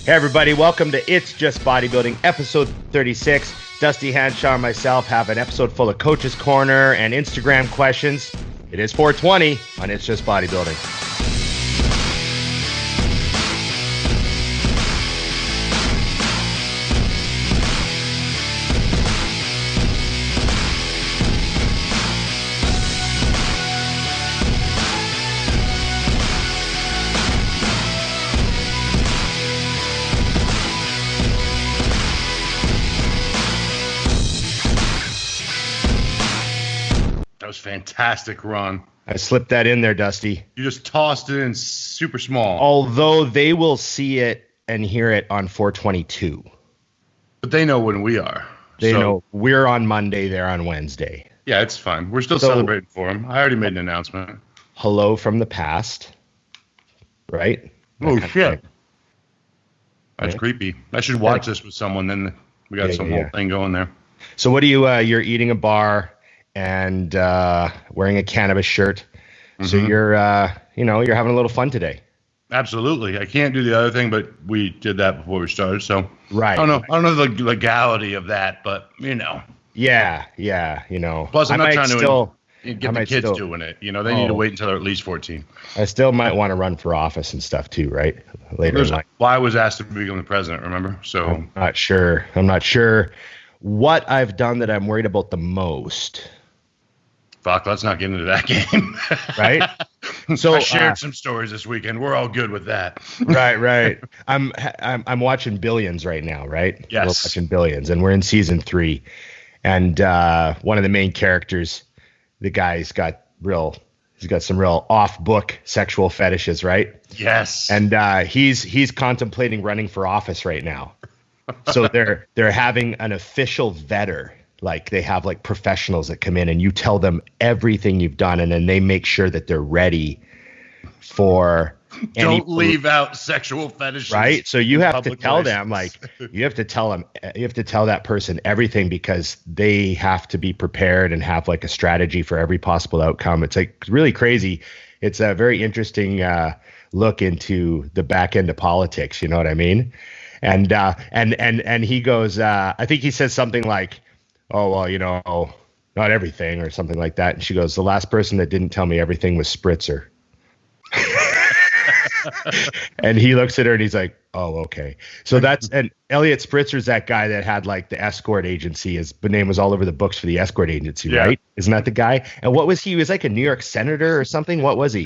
Hey everybody, welcome to It's Just Bodybuilding, episode 36. Dusty Hanshaw and myself have an episode full of Coach's Corner and Instagram questions. It is 420 on It's Just Bodybuilding. Fantastic run. I slipped that in there, Dusty. You just tossed it in super small. Although they will see it and hear it on 422. But they know when we are. They know we're on Monday, they're on Wednesday. Yeah, it's fine. We're still celebrating for them. I already made an announcement. Hello from the past. Right? Oh, shit. That's creepy. I should watch this with someone. Then we got some whole thing going there. So what do you, you're eating a bar and wearing a cannabis shirt. Mm-hmm. So you're having a little fun today. Absolutely. I can't do the other thing, but we did that before we started. So right. I don't know the legality of that, but Yeah. Plus, I'm not trying to get the kids doing it. They need to wait until they're at least 14. I still might want to run for office and stuff too, right? Later in life. Well, I was asked to become the president, remember? So I'm not sure what I've done that I'm worried about the most. Fuck, let's not get into that game. Right? So I shared some stories this weekend. We're all good with that. Right. I'm watching Billions right now, right? Yes. We're watching Billions, and we're in season 3. And one of the main characters, the guy's got some real off-book sexual fetishes, right? Yes. And he's contemplating running for office right now. So they're having an official vetter. Like they have like professionals that come in and you tell them everything you've done, and then they make sure that they're ready for Don't leave out sexual fetishes. Right? So you have to tell them, you have to tell that person everything, because they have to be prepared and have like a strategy for every possible outcome. It's like really crazy. It's a very interesting look into the back end of politics, you know what I mean? And he goes, I think he says something like, oh, well, not everything, or something like that. And she goes, the last person that didn't tell me everything was Spritzer. And he looks at her and he's like, oh, okay. So and Elliot Spritzer's that guy that had like the escort agency. His name was all over the books for the escort agency, right? Isn't that the guy? And what was he? He was like a New York senator or something. What was he?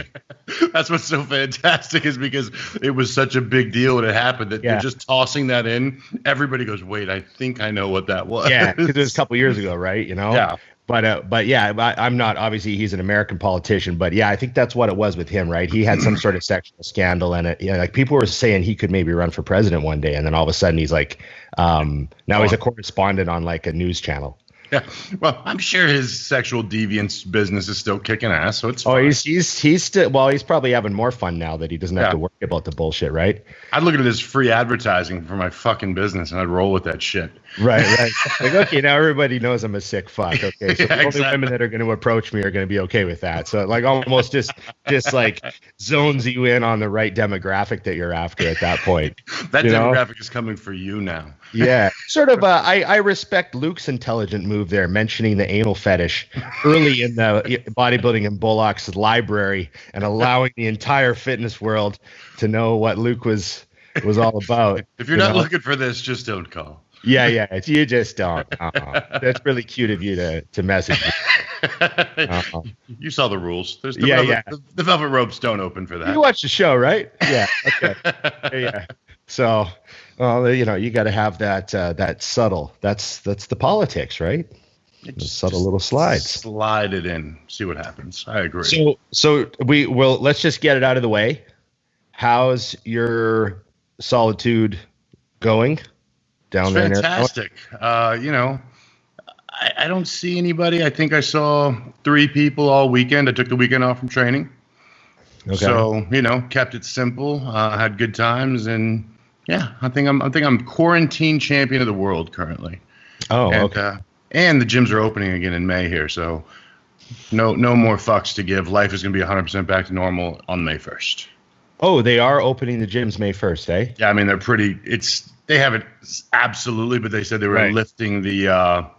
That's what's so fantastic, is because it was such a big deal when it happened that they're just tossing that in. Everybody goes, wait, I think I know what that was. Yeah, because it was a couple years ago, right? Yeah. But yeah, I'm not, obviously he's an American politician, but yeah, I think that's what it was with him, right? He had some sort of sexual scandal, and like people were saying he could maybe run for president one day, and then all of a sudden he's like, now he's a correspondent on like a news channel. Yeah, well, I'm sure his sexual deviance business is still kicking ass, so it's fine. Oh, he's still, well, he's probably having more fun now that he doesn't have to worry about the bullshit, right? I'd look at it as free advertising for my fucking business, and I'd roll with that shit. Right. Like, okay, now everybody knows I'm a sick fuck. Okay, so the only women that are going to approach me are going to be okay with that. So like almost just like zones you in on the right demographic that you're after at that point. That demographic is coming for you now. Yeah, sort of. I respect Luke's intelligent move there, mentioning the anal fetish early in the Bodybuilding and Bullocks library, and allowing the entire fitness world to know what Luke was all about. If you're not looking for this, just don't call. Yeah. You just don't. That's really cute of you to message me. You saw the rules. There's the velvet ropes don't open for that. You watched the show, right? Yeah. Okay. Yeah. So, you got to have that subtle. That's the politics, right? Just subtle little slides. Slide it in. See what happens. I agree. So let's just get it out of the way. How's your solitude going down there? Fantastic. I don't see anybody. I think I saw 3 people all weekend. I took the weekend off from training. Okay. So, kept it simple, had good times, and yeah, I think I'm quarantine champion of the world currently. Oh, okay. And the gyms are opening again in May here, so no more fucks to give. Life is going to be 100% back to normal on May 1st. Oh, they are opening the gyms May 1st, eh? Yeah, I mean they haven't absolutely, but they said they were lifting the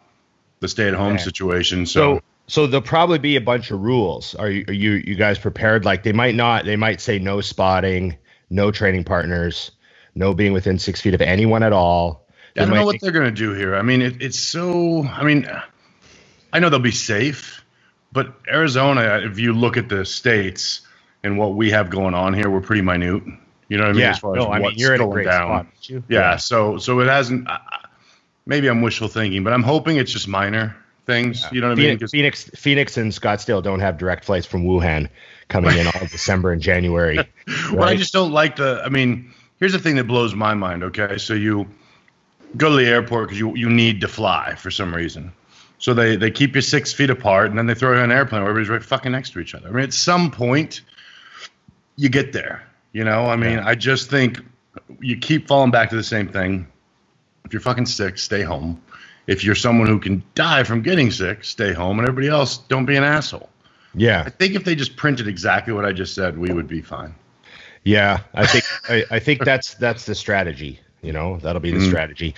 stay-at-home situation. So there'll probably be a bunch of rules. Are you guys prepared? Like they might say no spotting, no training partners, no being within 6 feet of anyone at all. I don't know what they're going to do here. I mean, it's so, I mean, I know they'll be safe, but Arizona, if you look at the states and what we have going on here, we're pretty minute. You know what I mean? Yeah. As far as what's you're in a going great down. spot, aren't you? Yeah. So it hasn't, maybe I'm wishful thinking, but I'm hoping it's just minor things. Yeah. You know what I mean? Phoenix and Scottsdale don't have direct flights from Wuhan coming in all December and January. Right? Well, I just don't like I mean, here's the thing that blows my mind, okay? So you go to the airport because you need to fly for some reason. So they keep you 6 feet apart, and then they throw you on an airplane where everybody's right fucking next to each other. I mean, at some point, you get there. You know, I mean, I just think you keep falling back to the same thing. If you're fucking sick, stay home. If you're someone who can die from getting sick, stay home. And everybody else, don't be an asshole. Yeah. I think if they just printed exactly what I just said, we would be fine. Yeah, I think that's the strategy. You know, that'll be the strategy.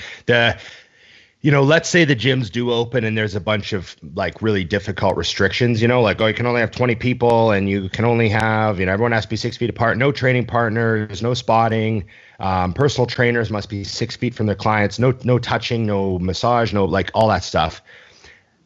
Let's say the gyms do open and there's a bunch of like really difficult restrictions, you know, like, oh, you can only have 20 people and you can only have, everyone has to be 6 feet apart, no training partners, no spotting, personal trainers must be 6 feet from their clients, no touching, no massage, no, like all that stuff.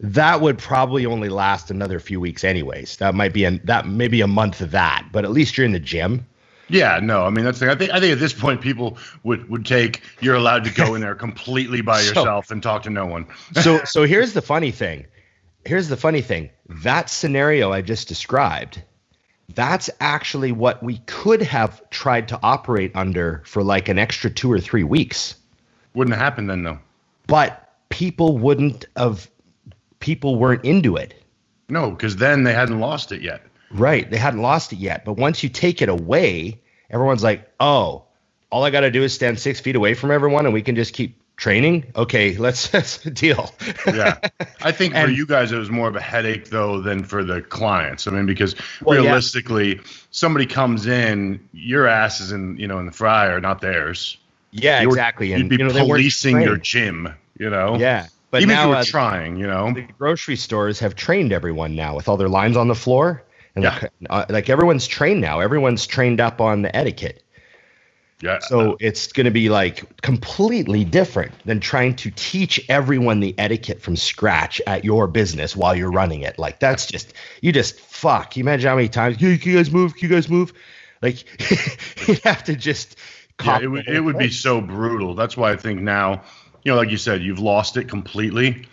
That would probably only last another few weeks anyways. That might be maybe a month of that, but at least you're in the gym. Yeah, no, I mean, that's the thing. I think at this point people would take you're allowed to go in there completely by yourself and talk to no one. So here's the funny thing. That scenario I just described, that's actually what we could have tried to operate under for like an extra 2 or 3 weeks. Wouldn't happen then though. But people weren't into it. No, because then they hadn't lost it yet. Right. They hadn't lost it yet. But once you take it away, everyone's like, oh, all I got to do is stand 6 feet away from everyone and we can just keep training. Okay, that's a deal. Yeah. I think for you guys, it was more of a headache, though, than for the clients. I mean, because realistically, somebody comes in, your ass is in the fryer, not theirs. Yeah, exactly. You'd be policing your gym, Yeah. But even now, if you were trying, the grocery stores have trained everyone now with all their lines on the floor. And like everyone's trained now. Everyone's trained up on the etiquette. Yeah. So it's going to be like completely different than trying to teach everyone the etiquette from scratch at your business while you're running it. Like that's fuck. You imagine how many times, can you guys move? Like you'd have to just it would be so brutal. That's why I think now, like you said, you've lost it completely.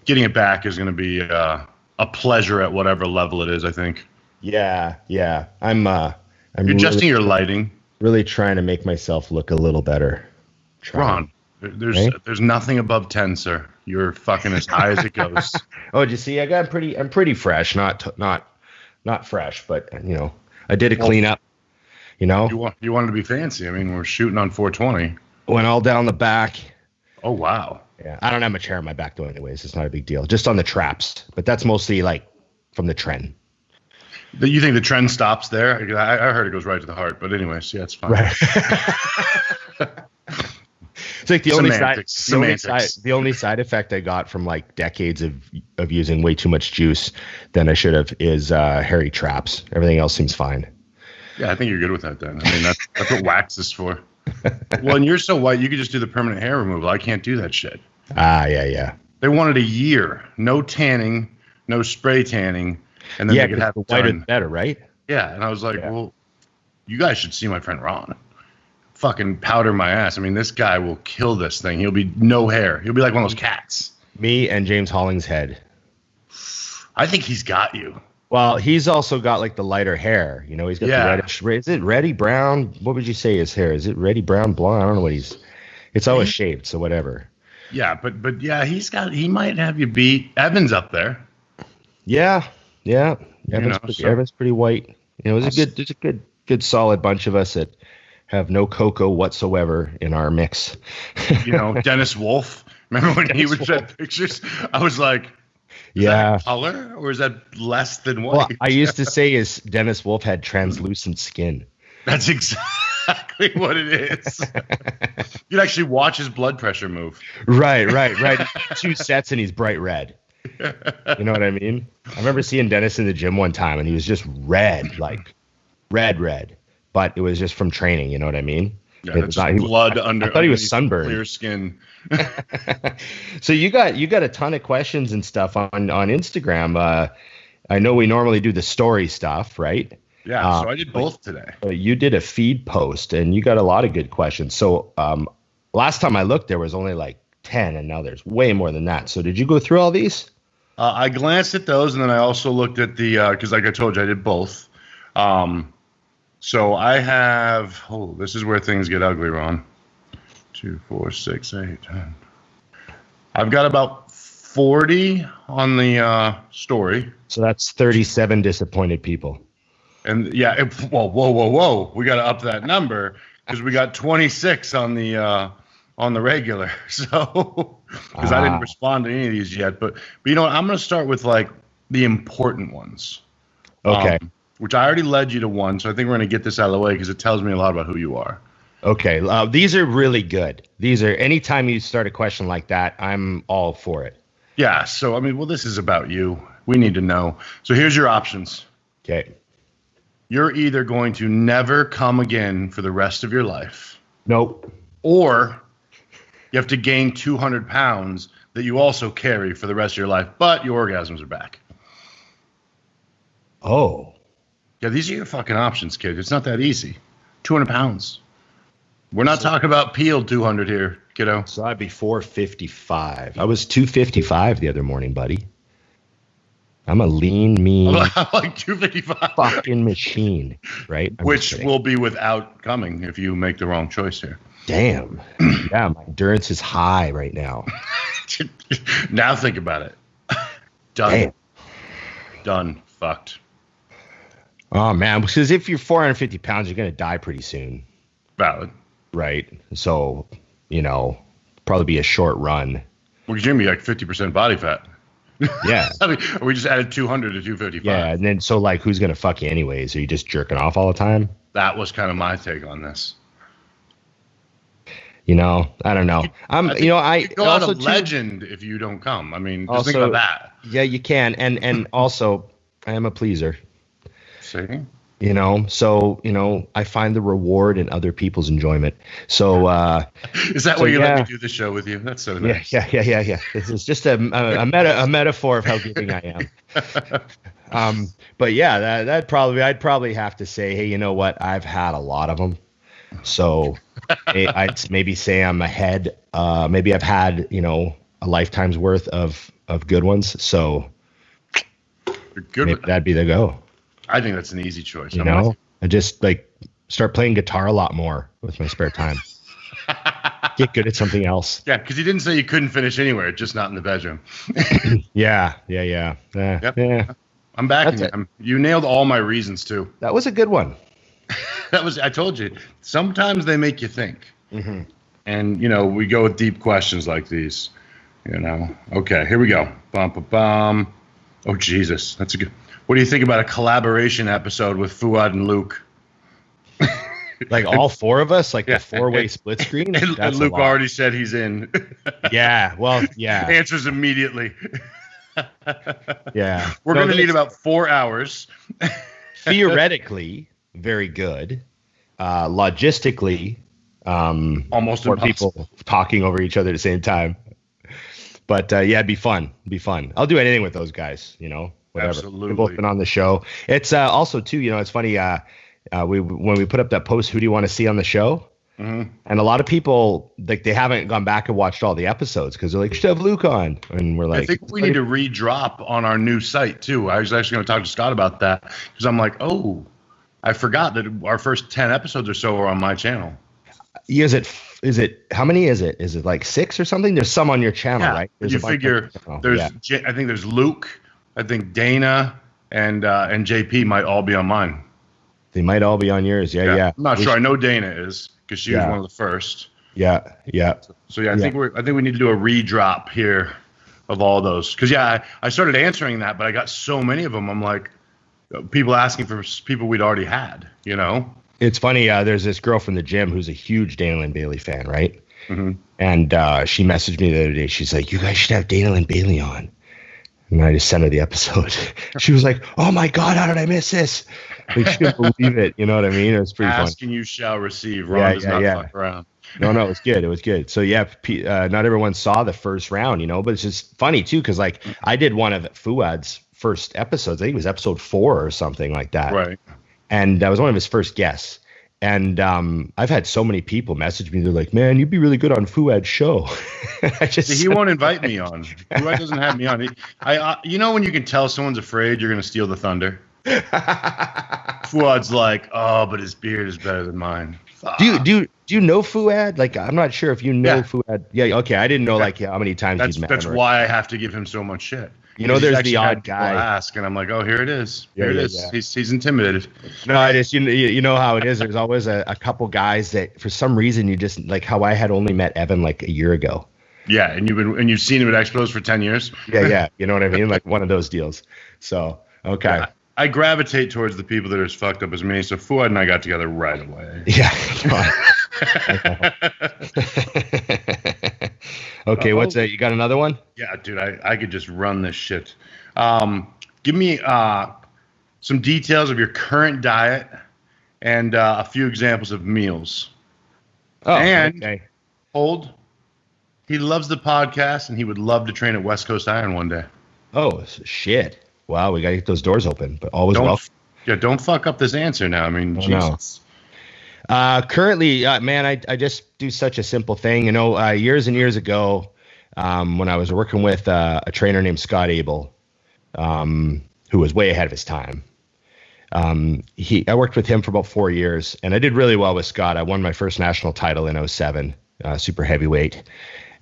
Getting it back is going to be a pleasure at whatever level it is, I think. Yeah. I'm You're adjusting your lighting. Really trying to make myself look a little better. Ron, there's nothing above 10, sir. You're fucking as high as it goes. Oh, did you see? I'm pretty fresh. Not fresh, but I did a cleanup. You wanted to be fancy. I mean, we're shooting on 420. Went all down the back. Oh wow. Yeah, I don't have much hair on my back though. Anyways, it's not a big deal. Just on the traps, but that's mostly like from the trend. You think the trend stops there? I heard it goes right to the heart, but anyways, yeah, it's fine. Right. It's like the only side effect I got from like decades of using way too much juice than I should have is hairy traps. Everything else seems fine. Yeah, I think you're good with that then. I mean, that's what wax is for. Well, and you're so white, you could just do the permanent hair removal. I can't do that shit. Yeah. They wanted a year, no tanning, no spray tanning. And then they could have the whiter the better, right? Yeah, and I was like, well, you guys should see my friend Ron. Fucking powder my ass. I mean, this guy will kill this thing. He'll be no hair. He'll be like one of those cats. Me and James Hollingshead. I think he's got you. Well, he's also got like the lighter hair. He's got the reddish. Is it reddy brown? What would you say his hair? Is it reddy brown, blonde? I don't know what it's always shaved, so whatever. Yeah, but yeah, he might have you beat. Evan's up there. Yeah. Evan's pretty white. There's a good solid bunch of us that have no cocoa whatsoever in our mix. Dennis Wolf. Remember when he would send pictures? I was like, is that color or is that less than white? Well, I used to say Dennis Wolf had translucent skin. That's exactly what it is. You'd actually watch his blood pressure move. Right. 2 sets and he's bright red. You know what I mean? I remember seeing Dennis in the gym one time and he was just red, like red. But it was just from training, you know what I mean? Yeah, that's blood under. I thought he was sunburned. Clear skin. So you got a ton of questions and stuff on Instagram. I know we normally do the story stuff, right? Yeah, so I did both today. You did a feed post and you got a lot of good questions. So last time I looked, there was only like 10 and now there's way more than that. So did you go through all these? I glanced at those and then I also looked at the, because like I told you, I did both. So I have, this is where things get ugly, Ron. 2, 4, 6, 8, 10. I've got about 40 on the story. So that's 37 disappointed people. And yeah, whoa. We got to up that number because we got 26 on the regular. So, because I didn't respond to any of these yet. But you know what? I'm going to start with like the important ones. Okay. Which I already led you to one. So I think we're going to get this out of the way because it tells me a lot about who you are. Okay. These are really good. These are, anytime you start a question like that, I'm all for it. Yeah. So, I mean, well, this is about you. We need to know. So here's your options. Okay. You're either going to never come again for the rest of your life. Nope. Or you have to gain 200 pounds that you also carry for the rest of your life, but your orgasms are back. Oh. Yeah, these are your fucking options, kid. It's not that easy. 200 pounds. We're not talking about peeled 200 here, kiddo. So I'd be 455. I was 255 the other morning, buddy. I'm a lean, mean, like 255 fucking machine, right? Which will be without coming if you make the wrong choice here. Damn. Yeah, my endurance is high right now. Now think about it. Done. Damn. Done. Fucked. Oh, man. Because if you're 450 pounds, you're going to die pretty soon. Valid. Right. So, probably be a short run. Well, you're going to be like 50% body fat. Yeah. I mean, we just added 200 to 255. Yeah, and then so like, who's gonna fuck you anyways? Are you just jerking off all the time? That was kind of my take on this. I don't know. You go out of legend if you don't come. I mean, just think about that. Yeah, you can, and also, I am a pleaser. See? So I find the reward in other people's enjoyment. So is that why you let me do the show with you? That's so nice. Yeah. This is just a metaphor of how giving I am. But yeah, I'd probably have to say, hey, you know what? I've had a lot of them. So I'd maybe say I'm ahead. Maybe I've had a lifetime's worth of good ones. So maybe that'd be the go. I think that's an easy choice. I just like start playing guitar a lot more with my spare time. Get good at something else. Yeah, because you didn't say you couldn't finish anywhere, just not in the bedroom. Yeah. Yep. Yeah. I'm backing you. You nailed all my reasons too. That was a good one. I told you. Sometimes they make you think. Mm-hmm. And we go with deep questions like these. Okay, here we go. Bum. Oh Jesus, that's a good. What do you think about a collaboration episode with Fuad and Luke? Like all four of us, like the 4-way split screen? And Luke already said he's in. Yeah, well, yeah. Answers immediately. Yeah. We're going to need about 4 hours. Theoretically, very good. Logistically, almost more impossible. People talking over each other at the same time. But it'd be fun. I'll do anything with those guys, whatever. Absolutely. They've both been on the show. It's also too, it's funny. When we put up that post, who do you want to see on the show? Mm-hmm. And a lot of people they haven't gone back and watched all the episodes because they're like, should have Luke on, and we're like, I think we need to redrop on our new site too. I was actually going to talk to Scott about that because I'm like, I forgot that our first 10 episodes or so are on my channel. Is it how many is it? Is it like 6 or something? There's some on your channel, right? There's you figure I think there's Luke, I think Dana and JP might all be on mine. They might all be on yours. Yeah. I'm not sure. I know Dana is because she was one of the first. Yeah. So I think we need to do a redrop here of all those because I started answering that, but I got so many of them. I'm like, people asking for people we'd already had. It's funny. There's this girl from the gym who's a huge Dana Lynn Bailey fan, right? Mm-hmm. And she messaged me the other day. She's like, "You guys should have Dana Lynn Bailey on." And I just sent her the episode. She was like, "Oh my God, how did I miss this?" Like, she couldn't believe it. You know what I mean? It was pretty Ask fun. and you shall receive. Ron does not fuck around. No, it was good. It was good. So yeah, not everyone saw the first round, but it's just funny too, because like I did one of Fuad's first episodes. I think it was episode 4 or something like that. Right. And I was one of his first guests. And I've had so many people message me. They're like, "Man, you'd be really good on Fuad's show." He won't invite me on. Fuad doesn't have me on. When you can tell someone's afraid you're going to steal the thunder? Fuad's like, "Oh, but his beard is better than mine." Do you know Fuad? Like, I'm not sure if you know Fuad. Yeah, okay. I didn't know how many times you'd met him. That's why I have to give him so much shit. There's the odd guy. Ask, and I'm like, "Oh, here it is. Here it is." Yeah. He's intimidated. No, I just you know how it is. There's always a couple guys that for some reason you just like how I had only met Evan like a year ago. Yeah, and you've seen him at Expos for 10 years. Yeah. You know what I mean? Like one of those deals. So okay. Yeah. I gravitate towards the people that are as fucked up as me. So Fuad and I got together right away. Yeah. Okay, what's that? You got another one? Yeah, dude, I could just run this shit. Give me some details of your current diet and a few examples of meals. Oh, and okay. Hold. He loves the podcast and he would love to train at West Coast Iron one day. Oh, shit. Wow, we got to get those doors open, but always welcome. Yeah, don't fuck up this answer now. I mean, Jesus. Currently, man, I just do such a simple thing. Years and years ago, when I was working with a trainer named Scott Abel, who was way ahead of his time. I worked with him for about 4 years, and I did really well with Scott. I won my first national title in 2007, super heavyweight,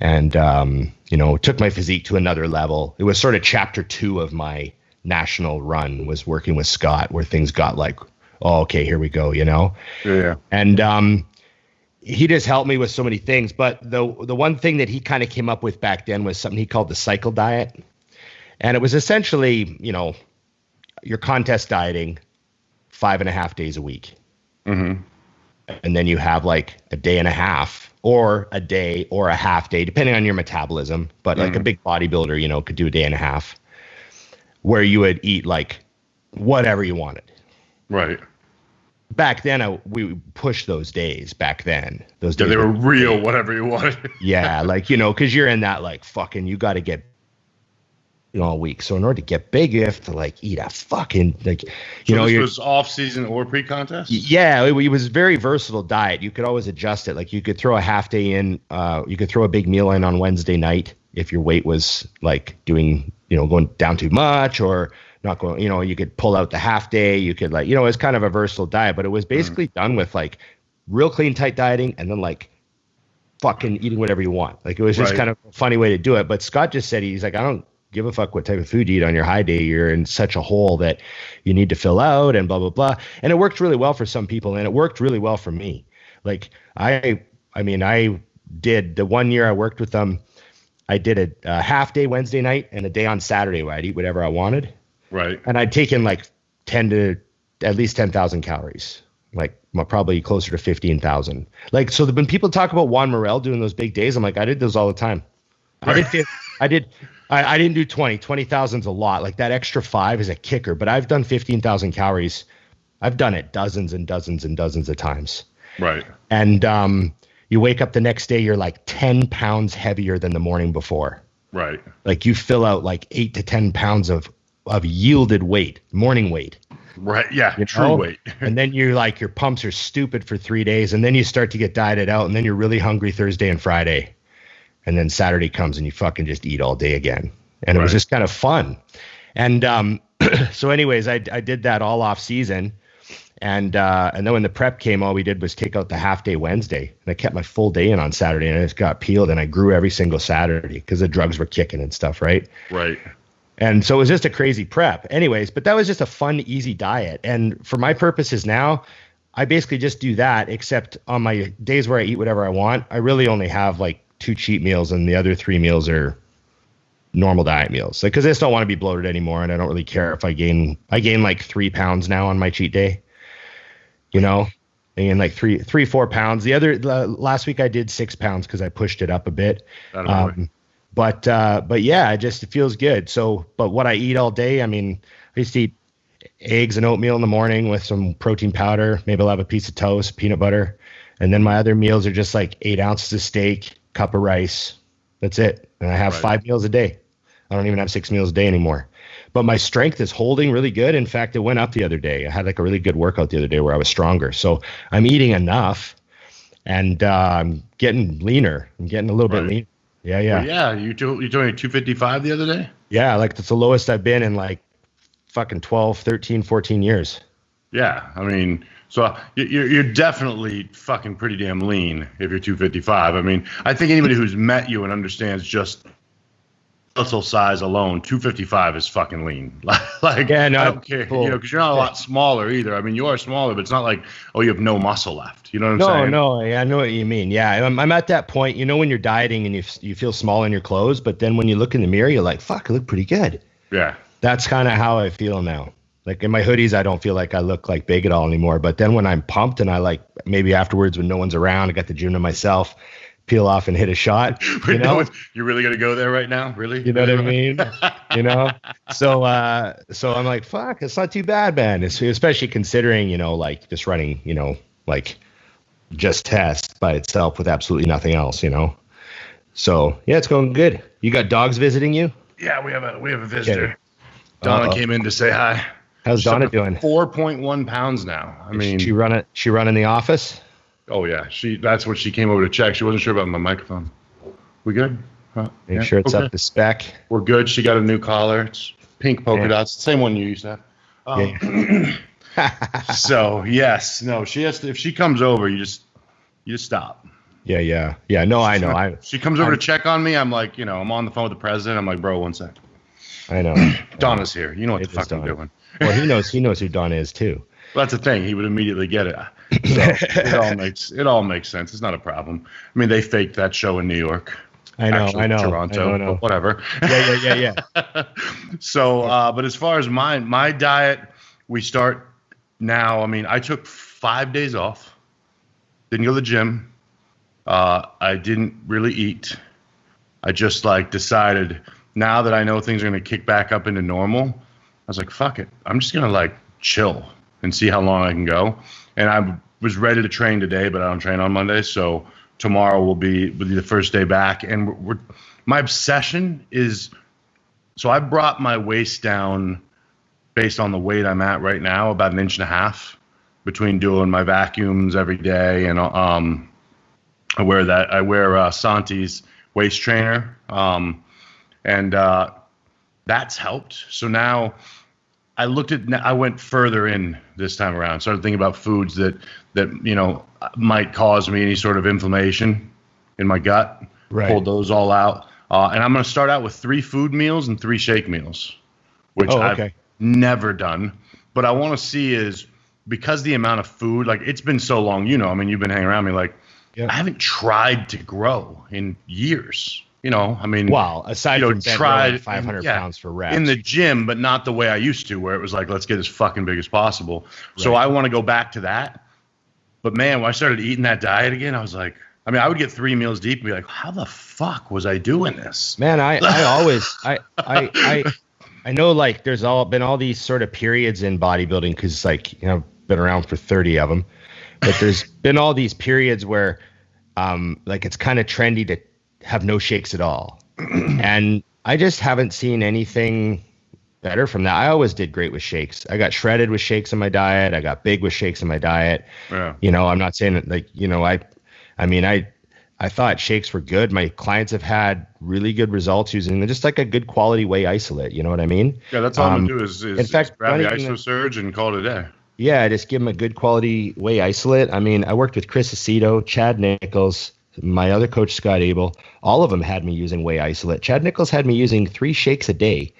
and took my physique to another level. It was sort of chapter 2 of my national run, was working with Scott, where things got like, oh, okay, here we go, Yeah. And he just helped me with so many things. But the one thing that he kind of came up with back then was something he called the cycle diet. And it was essentially, your contest dieting 5.5 days a week. Mm-hmm. And then you have like a day and a half or a day or a half day, depending on your metabolism. But like a big bodybuilder, could do a day and a half, where you would eat like whatever you wanted. Right. Back then, we pushed those days back then. Those days they were real, whatever you wanted. Yeah, like, because you're in that like fucking, you got to get all week. So in order to get big, you have to like eat a fucking like, this was off season or pre-contest? Yeah, it was a very versatile diet. You could always adjust it. Like you could throw a half day in, you could throw a big meal in on Wednesday night if your weight was like doing, going down too much or not going, you could pull out the half day. You could like, it's kind of a versatile diet, but it was basically done with like real clean, tight dieting and then like fucking eating whatever you want. Like it was just kind of a funny way to do it. But Scott just said, he's like, I don't give a fuck what type of food you eat on your high day. You're in such a hole that you need to fill out and blah, blah, blah. And it worked really well for some people. And it worked really well for me. Like I did the 1 year I worked with them. I did a half day Wednesday night and a day on Saturday where I'd eat whatever I wanted. Right. And I'd taken like 10 to at least 10,000 calories, like probably closer to 15,000. Like, so when people talk about Juan Morel doing those big days, I'm like, I did those all the time. Right. I didn't do 20. 20,000's a lot. Like that extra 5 is a kicker, but I've done 15,000 calories. I've done it dozens and dozens and dozens of times. Right. And, you wake up the next day, you're like 10 pounds heavier than the morning before. Right. Like you fill out like 8 to 10 pounds of yielded weight, morning weight. Right. Yeah. True weight. And then you're like, your pumps are stupid for 3 days. And then you start to get dieted out. And then you're really hungry Thursday and Friday. And then Saturday comes and you fucking just eat all day again. And it was just kind of fun. And so anyways, I did that all off season. And then when the prep came, all we did was take out the half day Wednesday, and I kept my full day in on Saturday, and I just got peeled, and I grew every single Saturday because the drugs were kicking and stuff, right? Right. And so it was just a crazy prep. Anyways, but that was just a fun, easy diet. And for my purposes now, I basically just do that, except on my days where I eat whatever I want, I really only have like 2 cheat meals, and the other 3 meals are normal diet meals. Like, because I just don't want to be bloated anymore, and I don't really care if I gain like 3 pounds now on my cheat day. and like 4 pounds. The last week I did 6 pounds because I pushed it up a bit. But yeah, it feels good. So, but what I eat all day, I mean, I used to eat eggs and oatmeal in the morning with some protein powder. Maybe I'll have a piece of toast, peanut butter. And then my other meals are just like 8 ounces of steak, cup of rice. That's it. And I have 5 meals a day. I don't even have 6 meals a day anymore. But my strength is holding really good. In fact, it went up the other day. I had like a really good workout the other day where I was stronger. So I'm eating enough, and I'm getting leaner. I'm getting a little bit leaner. Yeah. Well, yeah. You doing 255 the other day? Yeah. Like that's the lowest I've been in like fucking 12, 13, 14 years. Yeah. I mean, so you're definitely fucking pretty damn lean if you're 255. I mean, I think anybody who's met you and understands just muscle size alone, 255 is fucking lean. Like, I don't care, because you're not a lot smaller either. I mean, you are smaller, but it's not like, oh, you have no muscle left. You know what I'm saying? No, I know what you mean. Yeah, I'm at that point, when you're dieting and you feel small in your clothes, but then when you look in the mirror, you're like, fuck, I look pretty good. Yeah. That's kind of how I feel now. Like in my hoodies, I don't feel like I look like big at all anymore. But then when I'm pumped and I like maybe afterwards when no one's around, I got the gym to myself, peel off and hit a shot. You're really gonna go there right now, really? You know what I mean? So I'm like, fuck, it's not too bad, man. Especially considering, like just running, like just test by itself with absolutely nothing else, So yeah, it's going good. You got dogs visiting you? Yeah, we have a visitor. Okay. Donna came in to say hi. How's Donna doing? 4.1 pounds now. I mean, she run in the office? Oh yeah, that's what she came over to check. She wasn't sure about my microphone. We good? Make sure it's up to spec. We're good. She got a new collar. It's pink polka dots, same one you used to have. So yes, no, she has to. If she comes over, you just stop. Yeah. No, I know. She comes over to check on me. I'm like, I'm on the phone with the president. I'm like, bro, one sec. I know. Donna's here. You know what the fuck I'm doing. Well, he knows who Donna is too. Well, that's the thing. He would immediately get it. So it all makes sense. It's not a problem. I mean, they faked that show in New York. I know. Toronto, but whatever. Yeah. So, but as far as my diet, we start now. I mean, I took 5 days off. Didn't go to the gym. I didn't really eat. I just decided now that I know things are going to kick back up into normal, I was like, fuck it. I'm just going to chill and see how long I can go. And I was ready to train today, but I don't train on Monday. So tomorrow will be the first day back. And my obsession is, so I brought my waist down based on the weight I'm at right now, about 1.5 inches between doing my vacuums every day. And I wear Santi's waist trainer. And that's helped. So now I went further in this time around. Started thinking about foods that might cause me any sort of inflammation in my gut. Right. Pulled those all out. And I'm going to start out with 3 food meals and 3 shake meals, which I've never done. But I want to see is, because the amount of food, it's been so long, I mean, you've been hanging around me, I haven't tried to grow in years. Wow, aside from tried 500 pounds for reps in the gym, but not the way I used to, where it was let's get as fucking big as possible. Right. So I want to go back to that. But man, when I started eating that diet again, I was like, I would get 3 meals deep and be like, how the fuck was I doing this? Man, I always, I know there's been all these sort of periods in bodybuilding, because I've been around for 30 of them, but there's been all these periods where it's kind of trendy to have no shakes at all. And I just haven't seen anything better from that. I always did great with shakes. I got shredded with shakes in my diet. I got big with shakes in my diet. Yeah. I'm not saying that I thought shakes were good. My clients have had really good results using them, just a good quality whey isolate. You know what I mean? Yeah, that's all I'm gonna do is in fact, grab the iso surge and call it a day. Yeah, just give them a good quality whey isolate. I mean, I worked with Chris Aceto, Chad Nichols, my other coach, Scott Abel. All of them had me using whey isolate. Chad Nichols had me using 3 shakes a day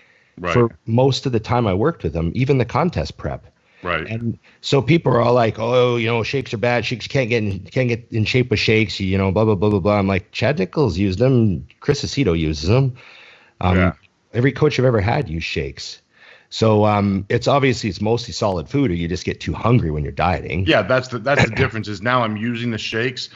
for most of the time I worked with him, even the contest prep. Right. And so people are all like, oh, shakes are bad. Shakes can't get in shape with shakes, blah, blah, blah, blah, blah. I'm like, Chad Nichols used them. Chris Aceto uses them. Every coach I've ever had used shakes. So it's mostly solid food, or you just get too hungry when you're dieting. Yeah, that's the difference. Is now I'm using the shakes.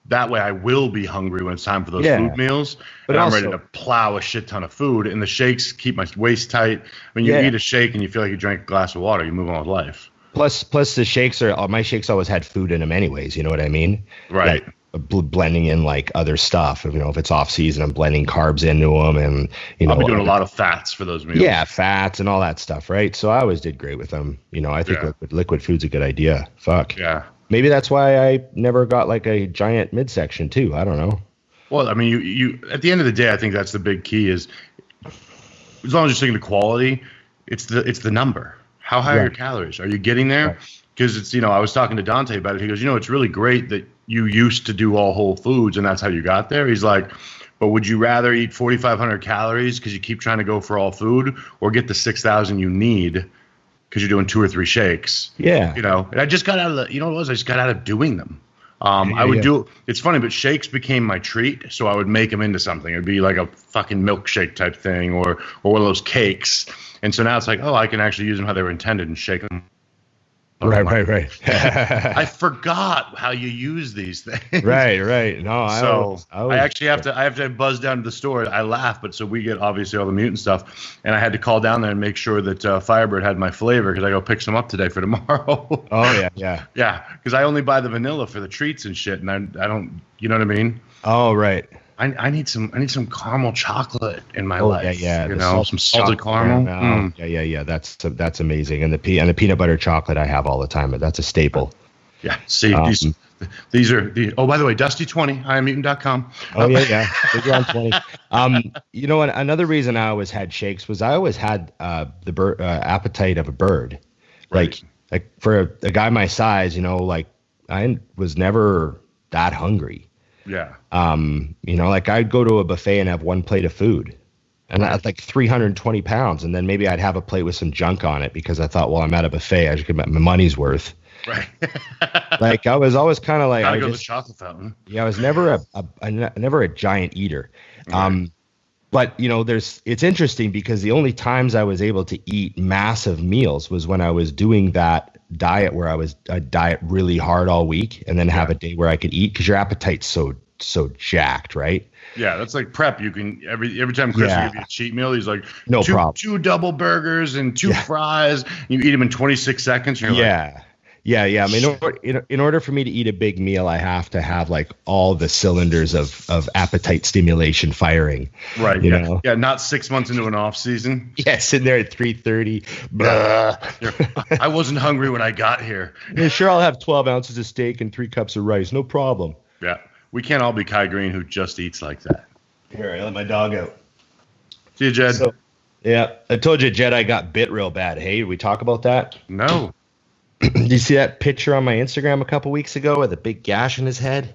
That way, I will be hungry when it's time for those food meals, but I'm ready to plow a shit ton of food. And the shakes keep my waist tight. When you eat a shake and you feel like you drank a glass of water, you move on with life. Plus the shakes my shakes always had food in them anyways. You know what I mean? Right. Like, blending in like other stuff. If it's off season, I'm blending carbs into them, and I'll be doing a lot of fats for those meals. Yeah, fats and all that stuff, right? So I always did great with them. I think liquid food's a good idea. Fuck. Yeah. Maybe that's why I never got like a giant midsection too. I don't know. Well, I mean, you at the end of the day, I think that's the big key is as long as you're sticking to quality, it's the number. How high are your calories? Are you getting there? Because it's, I was talking to Dante about it. He goes, it's really great that you used to do all whole foods and that's how you got there. He's like, but would you rather eat 4,500 calories because you keep trying to go for all food, or get the 6,000 you need because you're doing 2 or 3 shakes? Yeah. And I just got out of I just got out of doing them. I would do, it's funny, but shakes became my treat. So I would make them into something. It'd be like a fucking milkshake type thing or one of those cakes. And so now it's like, I can actually use them how they were intended and shake them. Right. I forgot how you use these things. Right. No, I actually have to buzz down to the store. I laugh, but so we get obviously all the mutant stuff, and I had to call down there and make sure that Firebird had my flavor because I go pick some up today for tomorrow. Oh yeah. Yeah, because I only buy the vanilla for the treats and shit, and I don't, you know what I mean? Oh right. I need some caramel chocolate in my life. Yeah. Some salted caramel. Yeah. That's amazing. And the peanut butter chocolate I have all the time. That's a staple. Yeah. See, these are the. Oh, by the way, Dusty20, IamMutant.com. Oh yeah. They're on 20. Another reason I always had shakes was I always had the appetite of a bird. Right. Like for a guy my size, I was never that hungry. Yeah. Like I'd go to a buffet and have one plate of food, and I'd like 320 pounds, and then maybe I'd have a plate with some junk on it because I thought, well, I'm at a buffet, I should get my money's worth. Right. Like I was always kind of like, I go to the chocolate fountain. Yeah, I was never never a giant eater. Right. But it's interesting because the only times I was able to eat massive meals was when I was doing that diet where I'd diet really hard all week and then have a day where I could eat because your appetite's so jacked, right? Yeah, that's like prep. You can every time Chris will give you a cheat meal, he's like, no problem. 2 double burgers and 2 fries. You eat them in 26 seconds. And you're like, Yeah. I mean, in order for me to eat a big meal, I have to have like all the cylinders of appetite stimulation firing. Right. Yeah. Not 6 months into an off season. Yeah. Sitting there at 3:30. I wasn't hungry when I got here. Yeah, sure. I'll have 12 ounces of steak and 3 cups of rice. No problem. Yeah. We can't all be Kai Green who just eats like that. Here, I let my dog out. See you, Jed. Yeah. I told you Jedi got bit real bad. Hey, did we talk about that? No. Did you see that picture on my Instagram a couple weeks ago with a big gash in his head?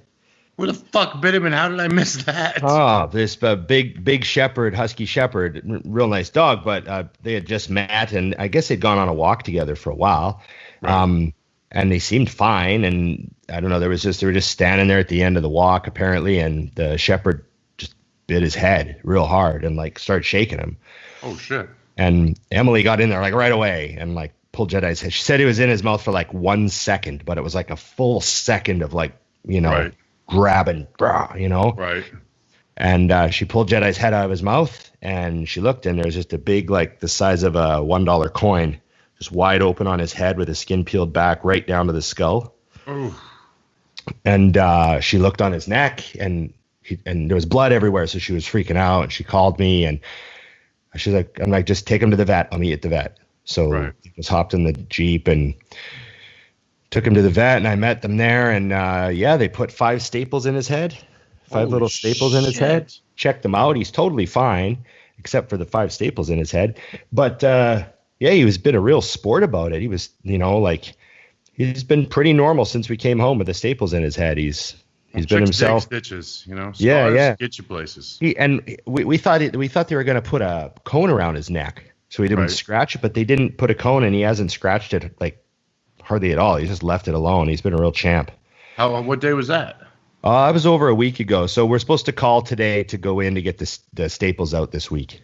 Where the fuck bit him and how did I miss that? Oh, this big shepherd, husky shepherd, real nice dog, but they had just met and I guess they'd gone on a walk together for a while. Right. And they seemed fine. And I don't know, they were just standing there at the end of the walk apparently. And the shepherd just bit his head real hard and like started shaking him. Oh shit. And Emily got in there like right away and like pulled Jedi's head. She said it was in his mouth for like 1 second, but it was like a full second of like, grabbing, Right. And she pulled Jedi's head out of his mouth and she looked and there was just a big, like the size of a $1 coin, just wide open on his head with his skin peeled back right down to the skull. Ooh. And she looked on his neck and there was blood everywhere. So she was freaking out and she called me and she's like, I'm like, just take him to the vet. I'll meet you at the vet. So he just hopped in the Jeep and took him to the vet and I met them there. And they put 5 staples in his head, 5 little staples in his head, checked him out. He's totally fine, except for the 5 staples in his head. But he's been a real sport about it. He was, he's been pretty normal since we came home with the staples in his head. He's been himself. Stitches, scars, get you places. We thought they were going to put a cone around his neck so he didn't scratch it, but they didn't put a cone and he hasn't scratched it like hardly at all. He just left it alone. He's been a real champ. What day was that? I was over a week ago. So we're supposed to call today to go in to get the staples out this week.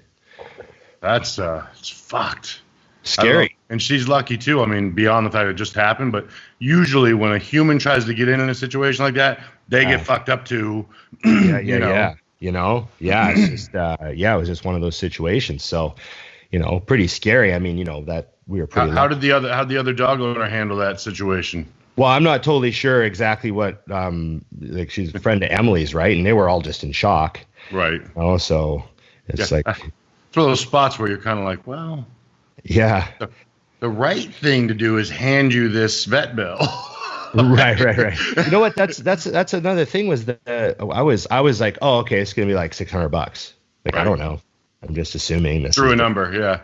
That's it's fucked. Scary. And she's lucky too. I mean, beyond the fact it just happened, but usually when a human tries to get in a situation like that, they get fucked up too. Yeah. It's just, it was just one of those situations. So, pretty scary. I mean, that we were pretty. How'd the other dog owner handle that situation? Well, I'm not totally sure exactly what, she's a friend of Emily's, right? And they were all just in shock. Right. So it's like. It's one of those spots where you're kind of like, well. Yeah. The right thing to do is hand you this vet bill. Right. You know what? That's another thing was that I was like, oh, okay, it's going to be like $600. Like, right. I don't know. I'm just assuming this. Threw a number. Yeah.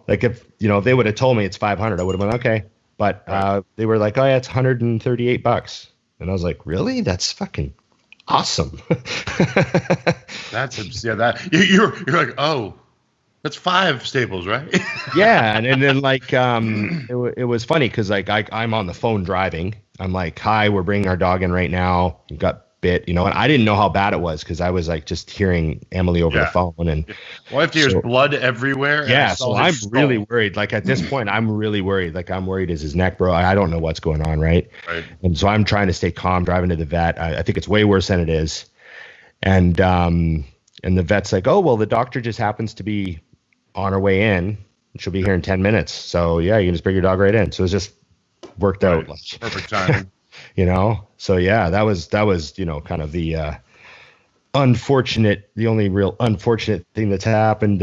Like if they would have told me it's 500, I would have been okay. But they were like, oh yeah, it's $138. And I was like, really? That's fucking awesome. You're like, oh, that's 5 staples, right? Yeah. And then like, it was funny because like I'm on the phone driving. I'm like, hi, we're bringing our dog in right now. You got bit, and I didn't know how bad it was because I was like just hearing Emily over the phone. And all I have to hear is blood everywhere. Yeah. So I'm really worried. Like at this point, I'm really worried. Like I'm worried is his neck broke. I don't know what's going on. Right. And so I'm trying to stay calm driving to the vet. I think it's way worse than it is. And the vet's like, oh, well, the doctor just happens to be on her way in. She'll be here in 10 minutes. So yeah, you can just bring your dog right in. So it's just worked out. Like, perfect timing. So yeah, that was kind of the the only real unfortunate thing that's happened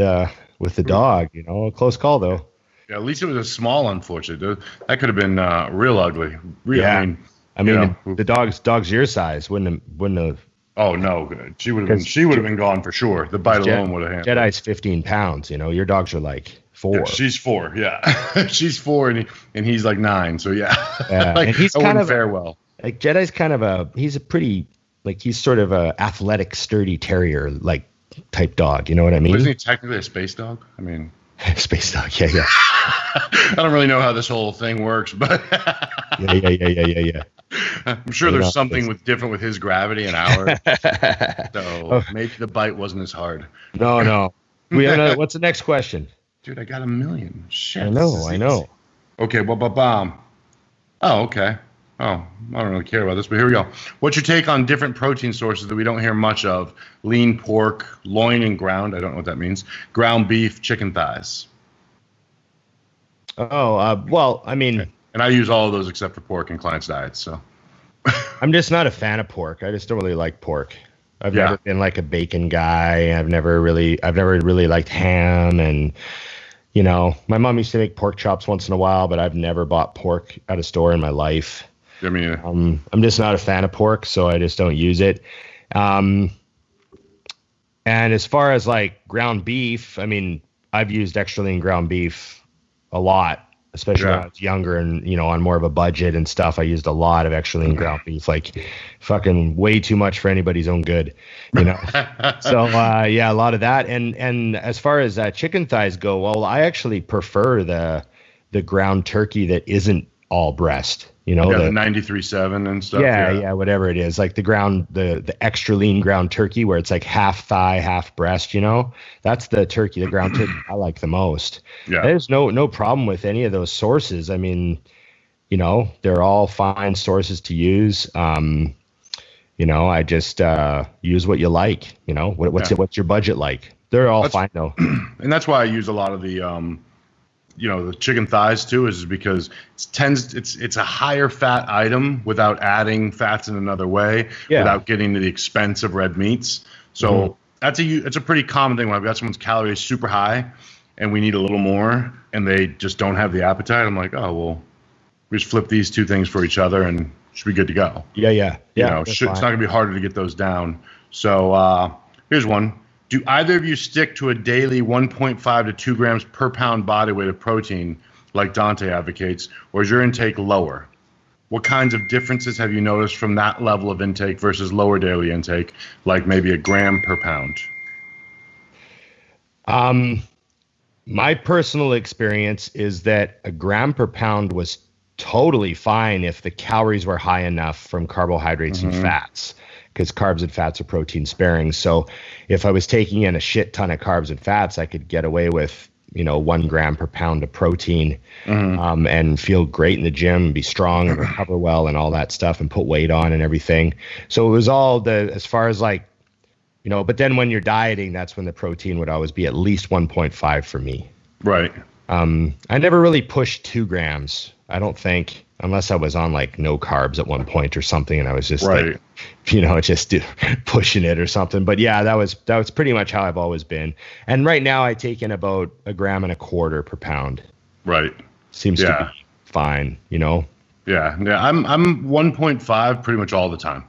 with the dog. A close call though. Yeah, at least it was a small unfortunate. That could have been real ugly. Yeah. I mean, the dog's your size wouldn't have. Oh no, she would have been gone for sure. The bite alone would have handled. Jedi's 15 pounds. Your dogs are like 4. Yeah, she's 4. Yeah, she's 4 and he's like 9. So yeah, like, and he's kind of fare well. Like Jedi's kind of he's a pretty he's sort of a athletic, sturdy terrier like type dog. You know what I mean? Isn't he technically a space dog? I mean, space dog. Yeah. I don't really know how this whole thing works, but yeah. I'm sure there's something different with his gravity and ours. So maybe the bite wasn't as hard. No. We have what's the next question? Dude, I got 1 million. Shit. I know. Okay, oh, okay. Oh, I don't really care about this, but here we go. What's your take on different protein sources that we don't hear much of? Lean pork, loin and ground. I don't know what that means. Ground beef, chicken thighs. Oh, well, I mean. Okay. And I use all of those except for pork in clients' diets. So I'm just not a fan of pork. I just don't really like pork. I've never been like a bacon guy. I've never really liked ham. And, my mom used to make pork chops once in a while, but I've never bought pork at a store in my life. I mean, I'm just not a fan of pork, so I just don't use it. And as far as like ground beef, I mean, I've used extra lean ground beef a lot, especially when I was younger and, on more of a budget and stuff. I used a lot of extra lean ground beef, like fucking way too much for anybody's own good, So, a lot of that. And as far as chicken thighs go, well, I actually prefer the ground turkey that isn't all breast. The 93.7 and stuff. Yeah, whatever it is, like the extra lean ground turkey where it's like half thigh, half breast. That's the ground turkey I like the most. Yeah, there's no problem with any of those sources. I mean, they're all fine sources to use. I just use what you like. What's your budget like? They're all fine though. And that's why I use a lot of the the chicken thighs too, is because it's a higher fat item without adding fats in another way, without getting to the expense of red meats. So it's a pretty common thing when I've got someone's calories super high and we need a little more and they just don't have the appetite. I'm like, oh, well, we just flip these two things for each other and should be good to go. Yeah. It's not going to be harder to get those down. So here's one. Do either of you stick to a daily 1.5 to 2 grams per pound body weight of protein like Dante advocates, or is your intake lower? What kinds of differences have you noticed from that level of intake versus lower daily intake, like maybe a gram per pound? My personal experience is that a gram per pound was totally fine if the calories were high enough from carbohydrates and fats, because carbs and fats are protein sparing. So if I was taking in a shit ton of carbs and fats, I could get away with 1 gram per pound of protein, and feel great in the gym, be strong and recover well and all that stuff, and put weight on and everything. So it was all as far as like, but then when you're dieting, that's when the protein would always be at least 1.5 for me. Right. I never really pushed 2 grams. I don't think, unless I was on like no carbs at one point or something, and I was just like, just pushing it or something. But yeah, that was pretty much how I've always been. And right now I take in about 1.25 grams per pound. Right. Seems to be fine, Yeah. Yeah. I'm 1.5 pretty much all the time.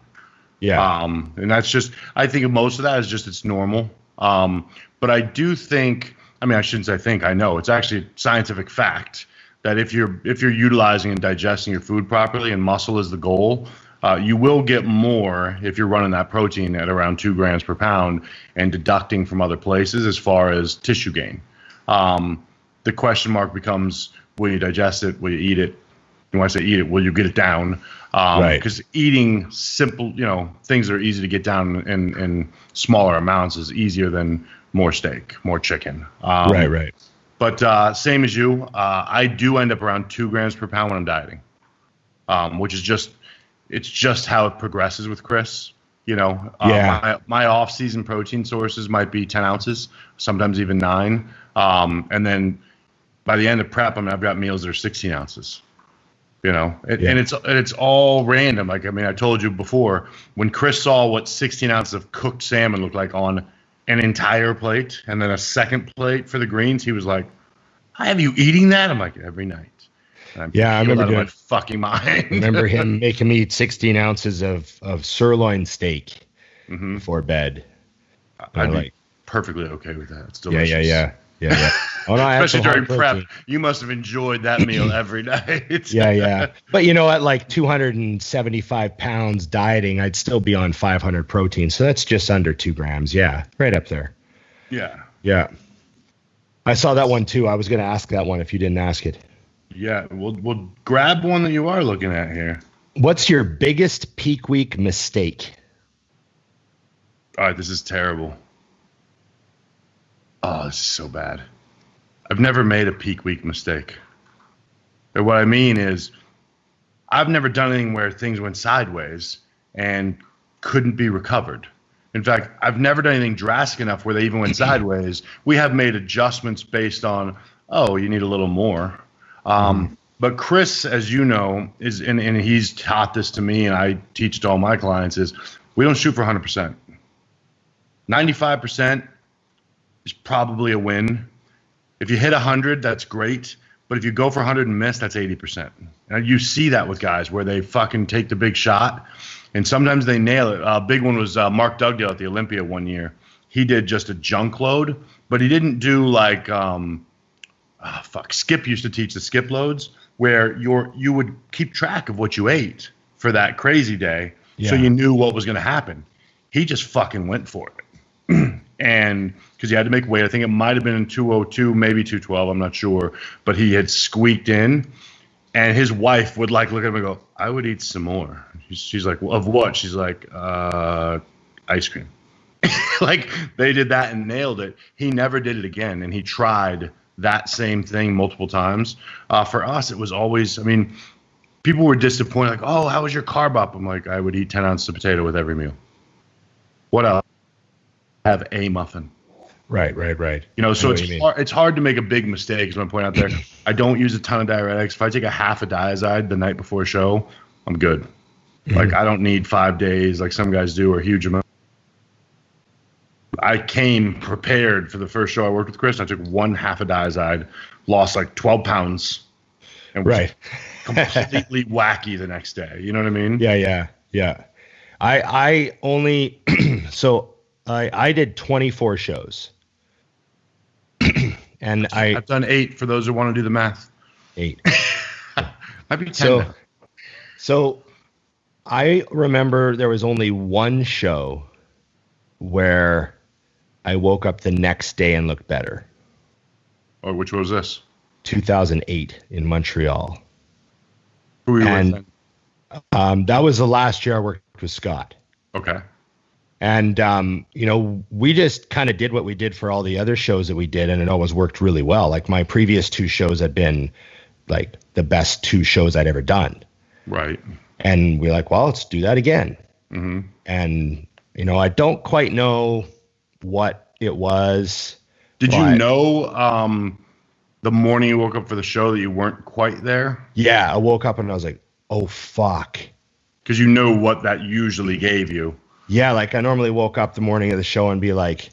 Yeah. And that's just, I think most of that is just, it's normal. But I do think, I shouldn't say think, I know it's actually scientific fact that if you're utilizing and digesting your food properly and muscle is the goal, you will get more if you're running that protein at around 2 grams per pound and deducting from other places as far as tissue gain. The question mark becomes, will you digest it? Will you eat it? And when I say eat it, will you get it down? Because eating simple, things that are easy to get down in smaller amounts is easier than more steak, more chicken. Right. But same as you, I do end up around 2 grams per pound when I'm dieting, which is it's just how it progresses with Chris. My off-season protein sources might be 10 ounces, sometimes even 9. And then by the end of prep, I've got meals that are 16 ounces. And it's all random. Like, I told you before, when Chris saw what 16 ounces of cooked salmon looked like on an entire plate and then a second plate for the greens, he was like, I have you eating that? I'm like, every night. I remember my fucking mind. Remember him making me eat 16 ounces of sirloin steak before bed. I'd be perfectly okay with that. It's delicious. Yeah. Oh, no, especially during prep, you must have enjoyed that meal every night. Yeah. But at like 275 pounds dieting, I'd still be on 500 protein. So that's just under 2 grams. Yeah, right up there. Yeah. I saw that one too. I was going to ask that one if you didn't ask it. Yeah, we'll grab one that you are looking at here. What's your biggest peak week mistake? All right, this is terrible. Oh, this is so bad. I've never made a peak week mistake. And what I mean is, I've never done anything where things went sideways and couldn't be recovered. In fact, I've never done anything drastic enough where they even went sideways. We have made adjustments based on, you need a little more. But Chris, as you know, and he's taught this to me, and I teach it to all my clients, is we don't shoot for 100%. 95% is probably a win. If you hit 100, that's great. But if you go for 100 and miss, that's 80%. And you see that with guys where they fucking take the big shot, and sometimes they nail it. A big one was Mark Dugdale at the Olympia one year. He did just a junk load, but he didn't do like Skip used to teach the skip loads where you would keep track of what you ate for that crazy day, so you knew what was going to happen. He just fucking went for it. And because he had to make weight, I think it might have been in 202, maybe 212, I'm not sure, but he had squeaked in, and his wife would like look at him and go, I would eat some more. She's like, well, of what? She's like, ice cream. Like, they did that and nailed it. He never did it again, and he tried that same thing multiple times. For us, it was always, people were disappointed, like, oh, how was your carb up? I'm like, I would eat 10 ounces of potato with every meal. What else? Have a muffin. Right. So it's hard to make a big mistake, as I point out there. I don't use a ton of diuretics. If I take a half a Diazide the night before a show, I'm good. Like, I don't need 5 days like some guys do, or a huge amount. I came prepared for the first show I worked with Chris. I took 1 half a Diazide, lost like 12 pounds, and was completely wacky the next day. You know what I mean? Yeah. I only I did 24 shows. And I've done 8 for those who want to do the math. 8. Might be 10. So I remember there was only one show where I woke up the next day and looked better. Oh, which was this? 2008 in Montreal. Who were you with then? That was the last year I worked with Scott. Okay. And, we just kind of did what we did for all the other shows that we did. And it always worked really well. Like my previous 2 shows had been like the best 2 shows I'd ever done. Right. And we're like, well, let's do that again. Mm-hmm. And, I don't quite know what it was. Did you know the morning you woke up for the show that you weren't quite there? Yeah, I woke up and I was like, oh, fuck. Because you know what that usually gave you. Yeah, like I normally woke up the morning of the show and be like,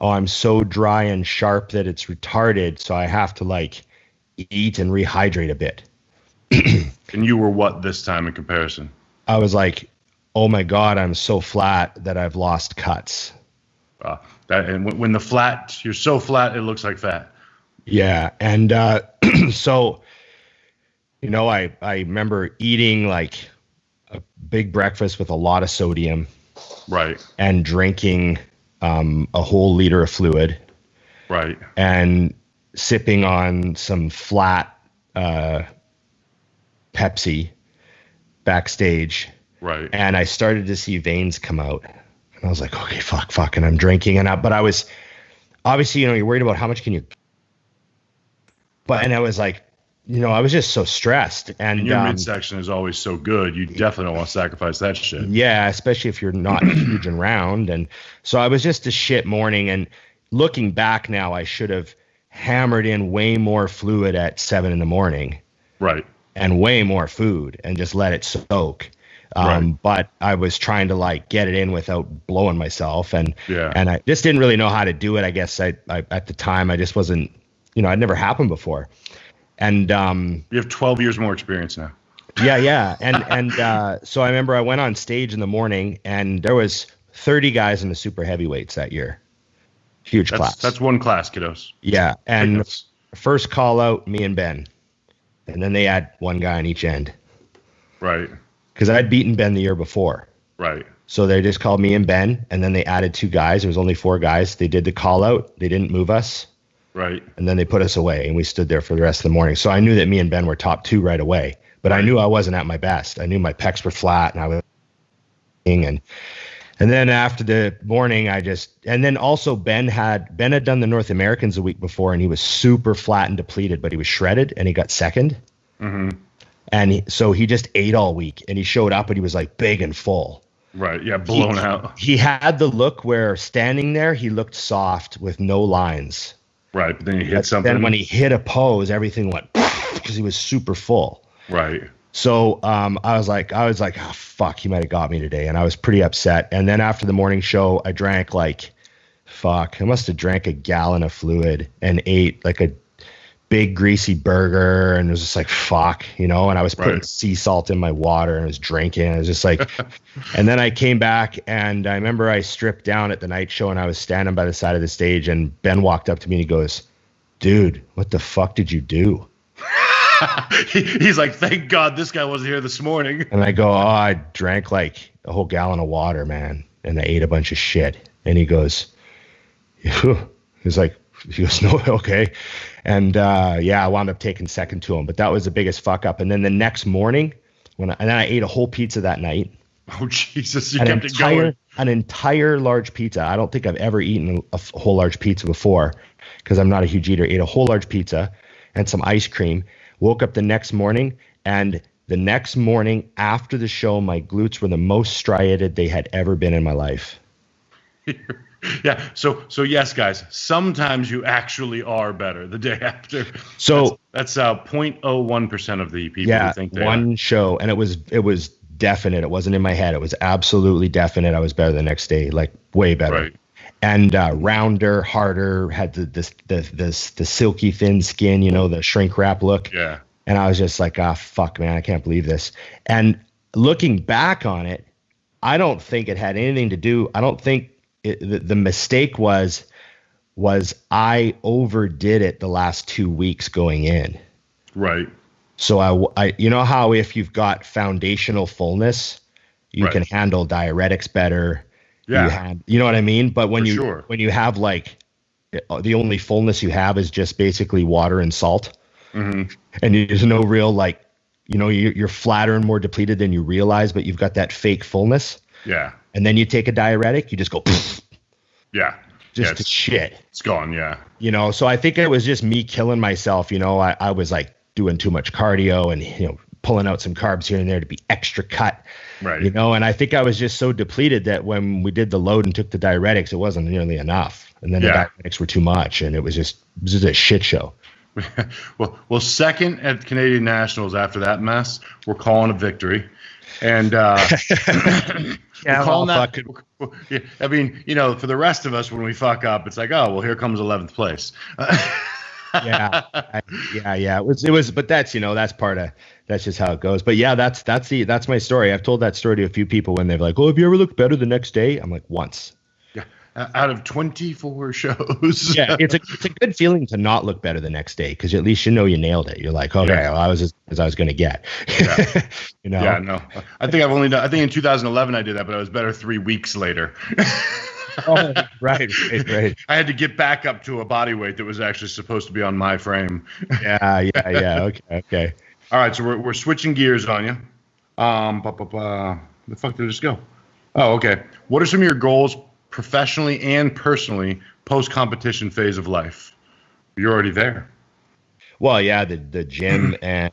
oh, I'm so dry and sharp that it's retarded, so I have to like eat and rehydrate a bit. And you were what this time in comparison? I was like, oh my God, I'm so flat that I've lost cuts. And when you're so flat, it looks like fat. Yeah. And so, I remember eating like a big breakfast with a lot of sodium. Right. And drinking a whole liter of fluid. Right. And sipping on some flat Pepsi backstage. Right. And I started to see veins come out. And I was like, okay, fuck. And I'm drinking. But I was, obviously, you're worried about how much can you. And I was like, I was just so stressed. And your midsection is always so good. You definitely don't want to sacrifice that shit. Yeah, especially if you're not huge and round. And so I was just a shit morning. And looking back now, I should have hammered in way more fluid at 7 a.m. Right. And way more food and just let it soak. Right. But I was trying to like get it in without blowing myself. And I just didn't really know how to do it. I guess I at the time, I just wasn't, I'd never happened before. And you have 12 years more experience now. Yeah. And so I remember I went on stage in the morning and there was 30 guys in the super heavyweights that year. Huge class. That's one class, kiddos. Yeah. And first call out, me and Ben. And then they add one guy on each end. Right. Because I'd beaten Ben the year before. Right. So they just called me and Ben, and then they added 2 guys. There was only 4 guys. They did the call out. They didn't move us. Right. And then they put us away, and we stood there for the rest of the morning. So I knew that me and Ben were top 2 right away. But I knew I wasn't at my best. I knew my pecs were flat, and I was and then after the morning, and then also Ben had done the North Americans a week before, and he was super flat and depleted, but he was shredded, and he got second. Mm-hmm. And so he just ate all week, and he showed up and he was like big and full. Right. Yeah. Blown out. He had the look where standing there, he looked soft with no lines. Right. But then he hit something. Then when he hit a pose, everything went because he was super full. Right. So I was like, oh, fuck, he might have got me today. And I was pretty upset. And then after the morning show, I drank I must have drank a gallon of fluid and ate like a big greasy burger, and it was just like, fuck, and I was putting sea salt in my water and I was drinking. I was just like, and then I came back and I remember I stripped down at the night show and I was standing by the side of the stage and Ben walked up to me and he goes, dude, what the fuck did you do? He's like, thank God this guy wasn't here this morning. And I go, oh, I drank like a whole gallon of water, man. And I ate a bunch of shit. And he goes, no, okay. And I wound up taking second to him, but that was the biggest fuck up. And then the next morning, and then I ate a whole pizza that night. Oh Jesus! You kept it going. An entire large pizza. I don't think I've ever eaten a whole large pizza before, because I'm not a huge eater. Ate a whole large pizza and some ice cream. Woke up the next morning, and the next morning after the show, my glutes were the most striated they had ever been in my life. Yeah. So yes, guys, sometimes you actually are better the day after. So that's 0.01% of the people who think they one are. show. And it was definite. It wasn't in my head. It was absolutely definite. I was better the next day, like way better. Right. And rounder, harder, had the silky thin skin, the shrink wrap look. Yeah. And I was just like, fuck, man, I can't believe this. And looking back on it, I don't think it had anything to do. I don't think the mistake was I overdid it the last 2 weeks going in. Right. So I how if you've got foundational fullness, you can handle diuretics better. Yeah. You know what I mean? But when when you have like the only fullness you have is just basically water and salt, and there's no real you're flatter and more depleted than you realize, but you've got that fake fullness. Yeah. And then you take a diuretic, you just go, yeah. just to shit. It's gone. Yeah. You know, so I think it was just me killing myself. You know, I was like doing too much cardio and, you know, pulling out some carbs here and there to be extra cut. Right. You know, and I think I was just so depleted that when we did the load and took the diuretics, it wasn't nearly enough. And then the diuretics were too much, and it was just a shit show. well, second at Canadian Nationals after that mess, we're calling a victory. And calling that. I mean, you know, for the rest of us, when we fuck up, it's like, oh, well, here comes 11th place. yeah. It was, but that's, you know, that's just how it goes. But yeah, that's my story. I've told that story to a few people when they're like, oh, have you ever looked better the next day? I'm like, once. Yeah. Out of 24 shows. Yeah. It's a good feeling to not look better the next day, because at least you know you nailed it. You're like, okay, well, I was as I was going to get. Yeah. You know? Yeah, no. I think in 2011 I did that, but I was better 3 weeks later. Oh, right. I had to get back up to a body weight that was actually supposed to be on my frame. Yeah. Okay. All right, so we're switching gears on you. The fuck did it just go? Oh, okay. What are some of your goals professionally and personally post-competition phase of life? You're already there. Well, yeah, the gym and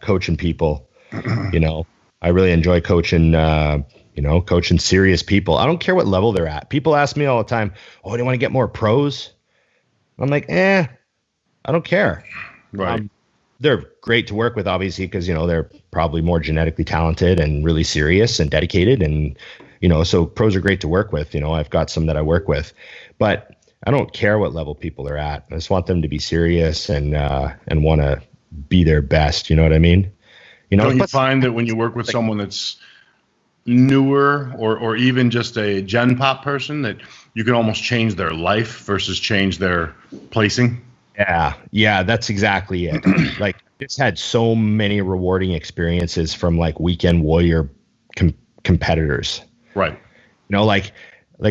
coaching people. You know, I really enjoy coaching. Coaching serious people. I don't care what level they're at. People ask me all the time, "Oh, do you want to get more pros?" I'm like, I don't care. Right. They're great to work with, obviously, because, you know, they're probably more genetically talented and really serious and dedicated. And, you know, so pros are great to work with. You know, I've got some that I work with, but I don't care what level people are at. I just want them to be serious and want to be their best. You know what I mean? You know, don't you find that when you work with someone that's newer or even just a Gen Pop person, that you can almost change their life versus change their placing? Yeah, that's exactly it. Like, it's had so many rewarding experiences from like weekend warrior competitors. Right. You know, like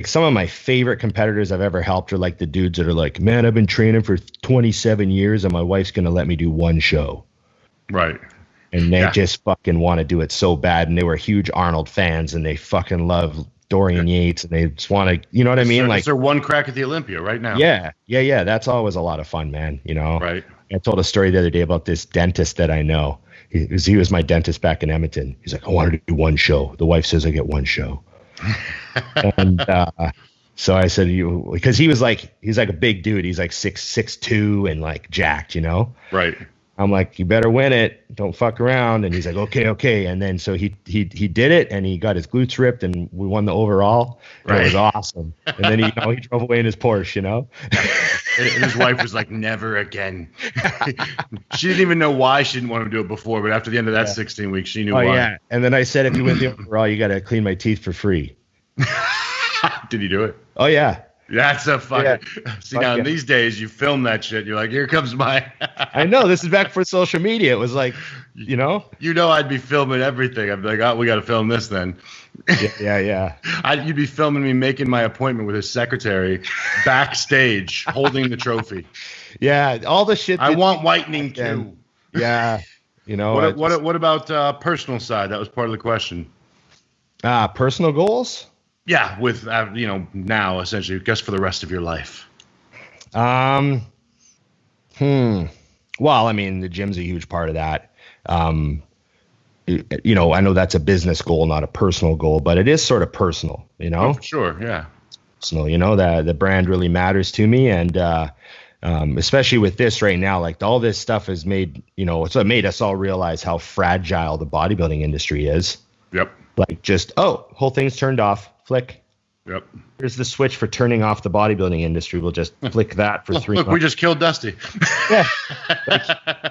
some of my favorite competitors I've ever helped are like the dudes that are like, man, I've been training for 27 years and my wife's going to let me do one show. Right. And they just fucking want to do it so bad. And they were huge Arnold fans and they fucking love Dorian Yates and they just want to, you know what I mean? Like, they're one crack at the Olympia right now. Yeah. That's always a lot of fun, man. You know? Right. I told a story the other day about this dentist that I know. He was my dentist back in Edmonton. He's like, I wanted to do one show. The wife says I get one show. And so I said, because he's like a big dude. He's like 6'2" and like jacked, you know? Right. I'm like, you better win it. Don't fuck around. And he's like, okay. And then so he did it and he got his glutes ripped and we won the overall. Right. It was awesome. And then he drove away in his Porsche, you know? And his wife was like, never again. She didn't even know why she didn't want to do it before, but after the end of that 16 weeks, she knew why. Yeah. And then I said, if you win the overall, you got to clean my teeth for free. Did he do it? Oh, yeah. That's a fucking. See, now these days you film that shit. You're like, here comes my. I know, this is back for social media. It was like, you know. I'd be filming everything. I'd be like, oh, we got to film this then. Yeah. You'd be filming me making my appointment with his secretary backstage, holding the trophy. Yeah, all the shit. I want whitening too. Yeah, you know. What about personal side? That was part of the question. Personal goals. Yeah, with now essentially, just for the rest of your life. Well, I mean, the gym's a huge part of that. You know, I know that's a business goal, not a personal goal, but it is sort of personal. You know, for sure, yeah. Personal, you know, that the brand really matters to me, and especially with this right now, like all this stuff has made, you know, it's made us all realize how fragile the bodybuilding industry is. Yep. Like just whole thing's turned off. Flick. Yep. Here's the switch for turning off the bodybuilding industry. We'll just flick that for 3 months. Look, we just killed Dusty. Yeah.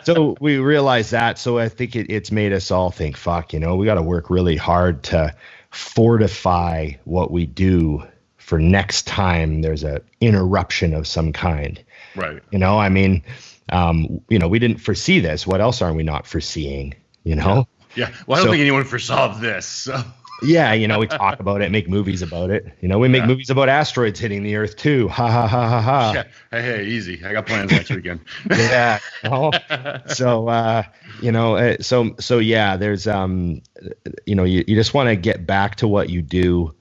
So we realize that. So I think it's made us all think, fuck, you know, we got to work really hard to fortify what we do for next time there's a interruption of some kind. Right. You know, I mean, you know, we didn't foresee this. What else are we not foreseeing? You know? Yeah. Well, I don't think anyone foresaw this. So. Yeah, we talk about it, make movies about it. We make movies about asteroids hitting the Earth too. Ha ha ha ha ha. Yeah. Hey, easy. I got plans next weekend. Yeah. So so yeah, there's you just want to get back to what you do,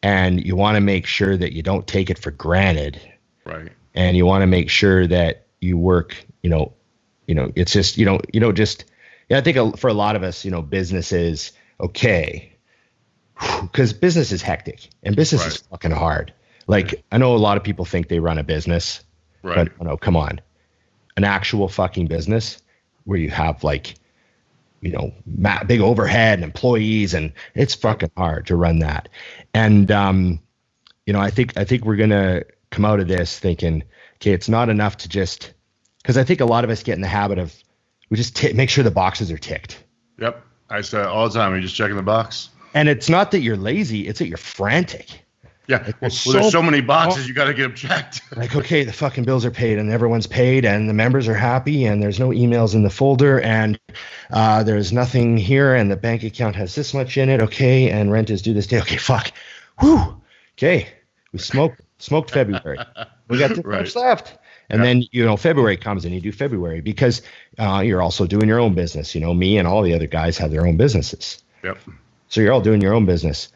and you want to make sure that you don't take it for granted. Right. And you want to make sure that you work, it's just, just, I think for a lot of us, business is okay. Because business is hectic and business is fucking hard. Like, I know a lot of people think they run a business, but no, come on. An actual fucking business where you have like, big overhead and employees, and it's fucking hard to run that. And, I think we're going to come out of this thinking, okay, it's not enough to just, because I think a lot of us get in the habit of, we just make sure the boxes are ticked. Yep. I say all the time, you're just checking the box. And it's not that you're lazy, it's that you're frantic. Yeah. Like, there's so many boxes, you got to get them checked. Like, okay, the fucking bills are paid and everyone's paid and the members are happy and there's no emails in the folder and there's nothing here and the bank account has this much in it. Okay. And rent is due this day. Okay, fuck. Whew. Okay. We smoked February. We got this much left. And then, February comes and you do February because you're also doing your own business. Me and all the other guys have their own businesses. Yep. So you're all doing your own business.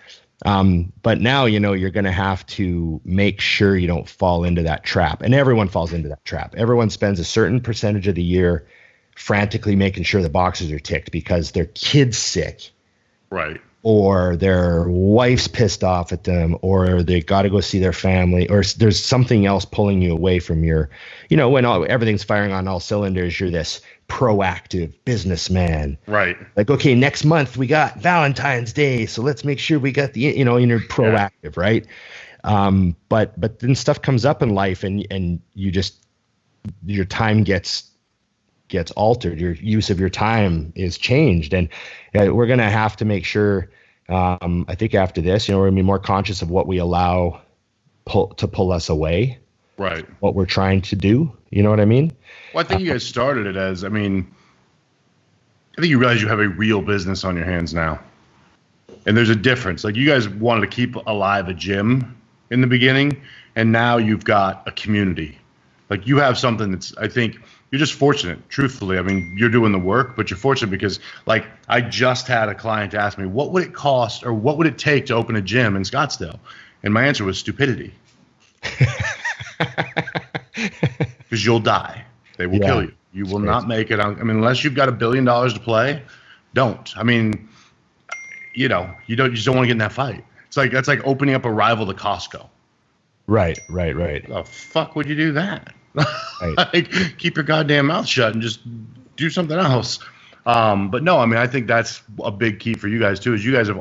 But now, you're going to have to make sure you don't fall into that trap. And everyone falls into that trap. Everyone spends a certain percentage of the year frantically making sure the boxes are ticked because their kid's sick. Right. Or their wife's pissed off at them, or they got to go see their family, or there's something else pulling you away from your, when everything's firing on all cylinders, you're this proactive businessman. Right. Like, okay, next month we got Valentine's Day, so let's make sure we got the, you're proactive, right? But then stuff comes up in life and you just, your time gets altered, your use of your time is changed, and we're going to have to make sure, I think after this, we're going to be more conscious of what we allow to pull us away, right? What we're trying to do, you know what I mean? Well, I think you guys started it as, I think you realize you have a real business on your hands now, and there's a difference. Like, you guys wanted to keep alive a gym in the beginning, and now you've got a community. Like, you have something that's, I think, you're just fortunate, truthfully. You're doing the work, but you're fortunate because, like, I just had a client ask me, what would it cost or what would it take to open a gym in Scottsdale? And my answer was stupidity. Because you'll die. They will kill you. You will not make it. Unless you've got $1 billion to play, don't. You just don't want to get in that fight. That's like opening up a rival to Costco. Right. The fuck would you do that? Right. Like, keep your goddamn mouth shut and just do something else. But no, I think that's a big key for you guys too, is you guys have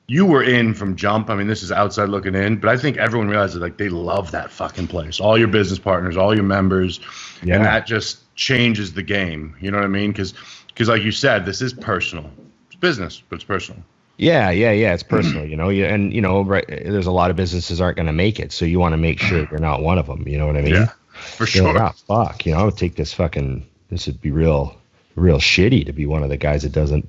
you were in from jump. This is outside looking in, but I think everyone realizes, like, they love that fucking place. All your business partners, all your members, and that just changes the game. You know what I mean? Because like you said, this is personal. It's business, but it's personal. Yeah. It's personal, right. There's a lot of businesses aren't going to make it. So you want to make sure you're not one of them. You know what I mean? Yeah, for sure. Like, fuck, I would take this would be real shitty to be one of the guys that doesn't,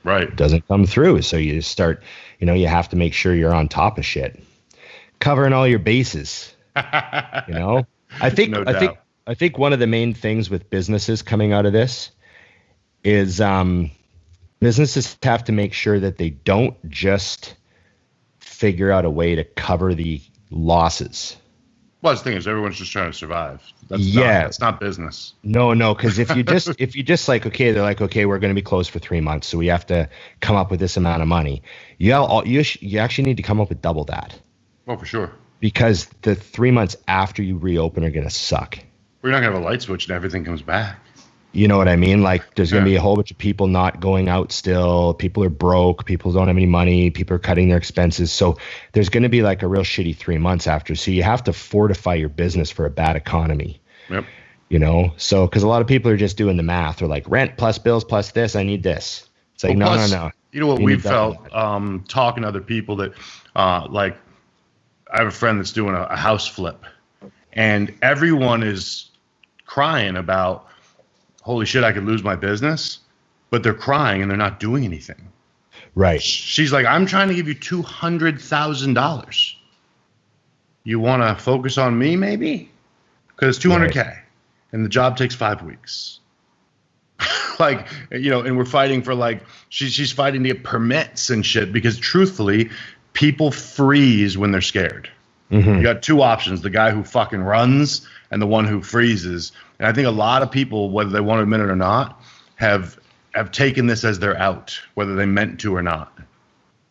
right. Doesn't come through. So you start, you have to make sure you're on top of shit, covering all your bases, I think one of the main things with businesses coming out of this is, businesses have to make sure that they don't just figure out a way to cover the losses. Well, the thing is, everyone's just trying to survive. That's not business. No, because if you just like, okay, they're like, okay, we're going to be closed for 3 months, so we have to come up with this amount of money. You actually need to come up with double that. Oh, for sure. Because the 3 months after you reopen are going to suck. We're not going to have a light switch and everything comes back. You know what I mean? Like, there's going to be a whole bunch of people not going out still. People are broke. People don't have any money. People are cutting their expenses. So there's going to be like a real shitty 3 months after. So you have to fortify your business for a bad economy. Yep. So because a lot of people are just doing the math. They're like, rent plus bills plus this, I need this. It's like, no. You know what we felt talking to other people that like, I have a friend that's doing a house flip, and everyone is crying about, holy shit, I could lose my business, but they're crying and they're not doing anything. Right. She's like, I'm trying to give you $200,000. You want to focus on me, maybe? Because it's $200K, and the job takes 5 weeks. Like, you know, and we're fighting for like, she's fighting to get permits and shit, because truthfully, people freeze when they're scared. Mm-hmm. You got two options: the guy who fucking runs and the one who freezes. And I think a lot of people, whether they want to admit it or not, have taken this as their out, whether they meant to or not.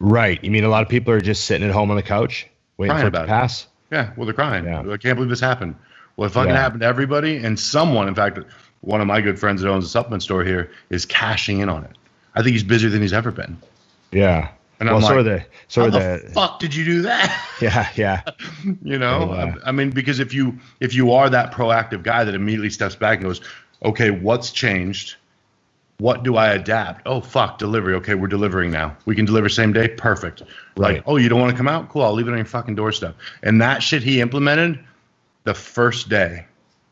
Right. You mean a lot of people are just sitting at home on the couch waiting crying for it to pass? Yeah, well, they're crying. Yeah. I can't believe this happened. Well, it fucking happened to everybody, and someone, in fact, one of my good friends that owns a supplement store here is cashing in on it. I think he's busier than he's ever been. Yeah. And I'm like, how the fuck did you do that? Yeah. You know, I mean, because if you are that proactive guy that immediately steps back and goes, okay, what's changed? What do I adapt? Oh, fuck, delivery. Okay, we're delivering now. We can deliver same day. Perfect. Right. Like, oh, you don't want to come out? Cool, I'll leave it on your fucking doorstep. And that shit he implemented the first day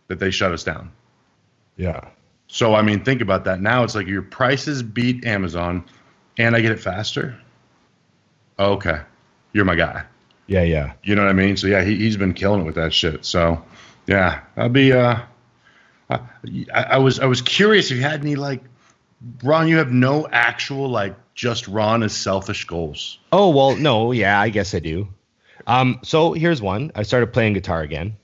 that they shut us down. Yeah. So, I mean, think about that. Now it's like your prices beat Amazon and I get it faster. Okay, you're my guy. Yeah. You know what I mean? So, yeah, he's been killing it with that shit. So, yeah, I'll be, I was curious if you had any, like, Ron, you have no actual, like, just Ron is selfish goals. Oh, well, no, yeah, I guess I do. So here's one. I started playing guitar again.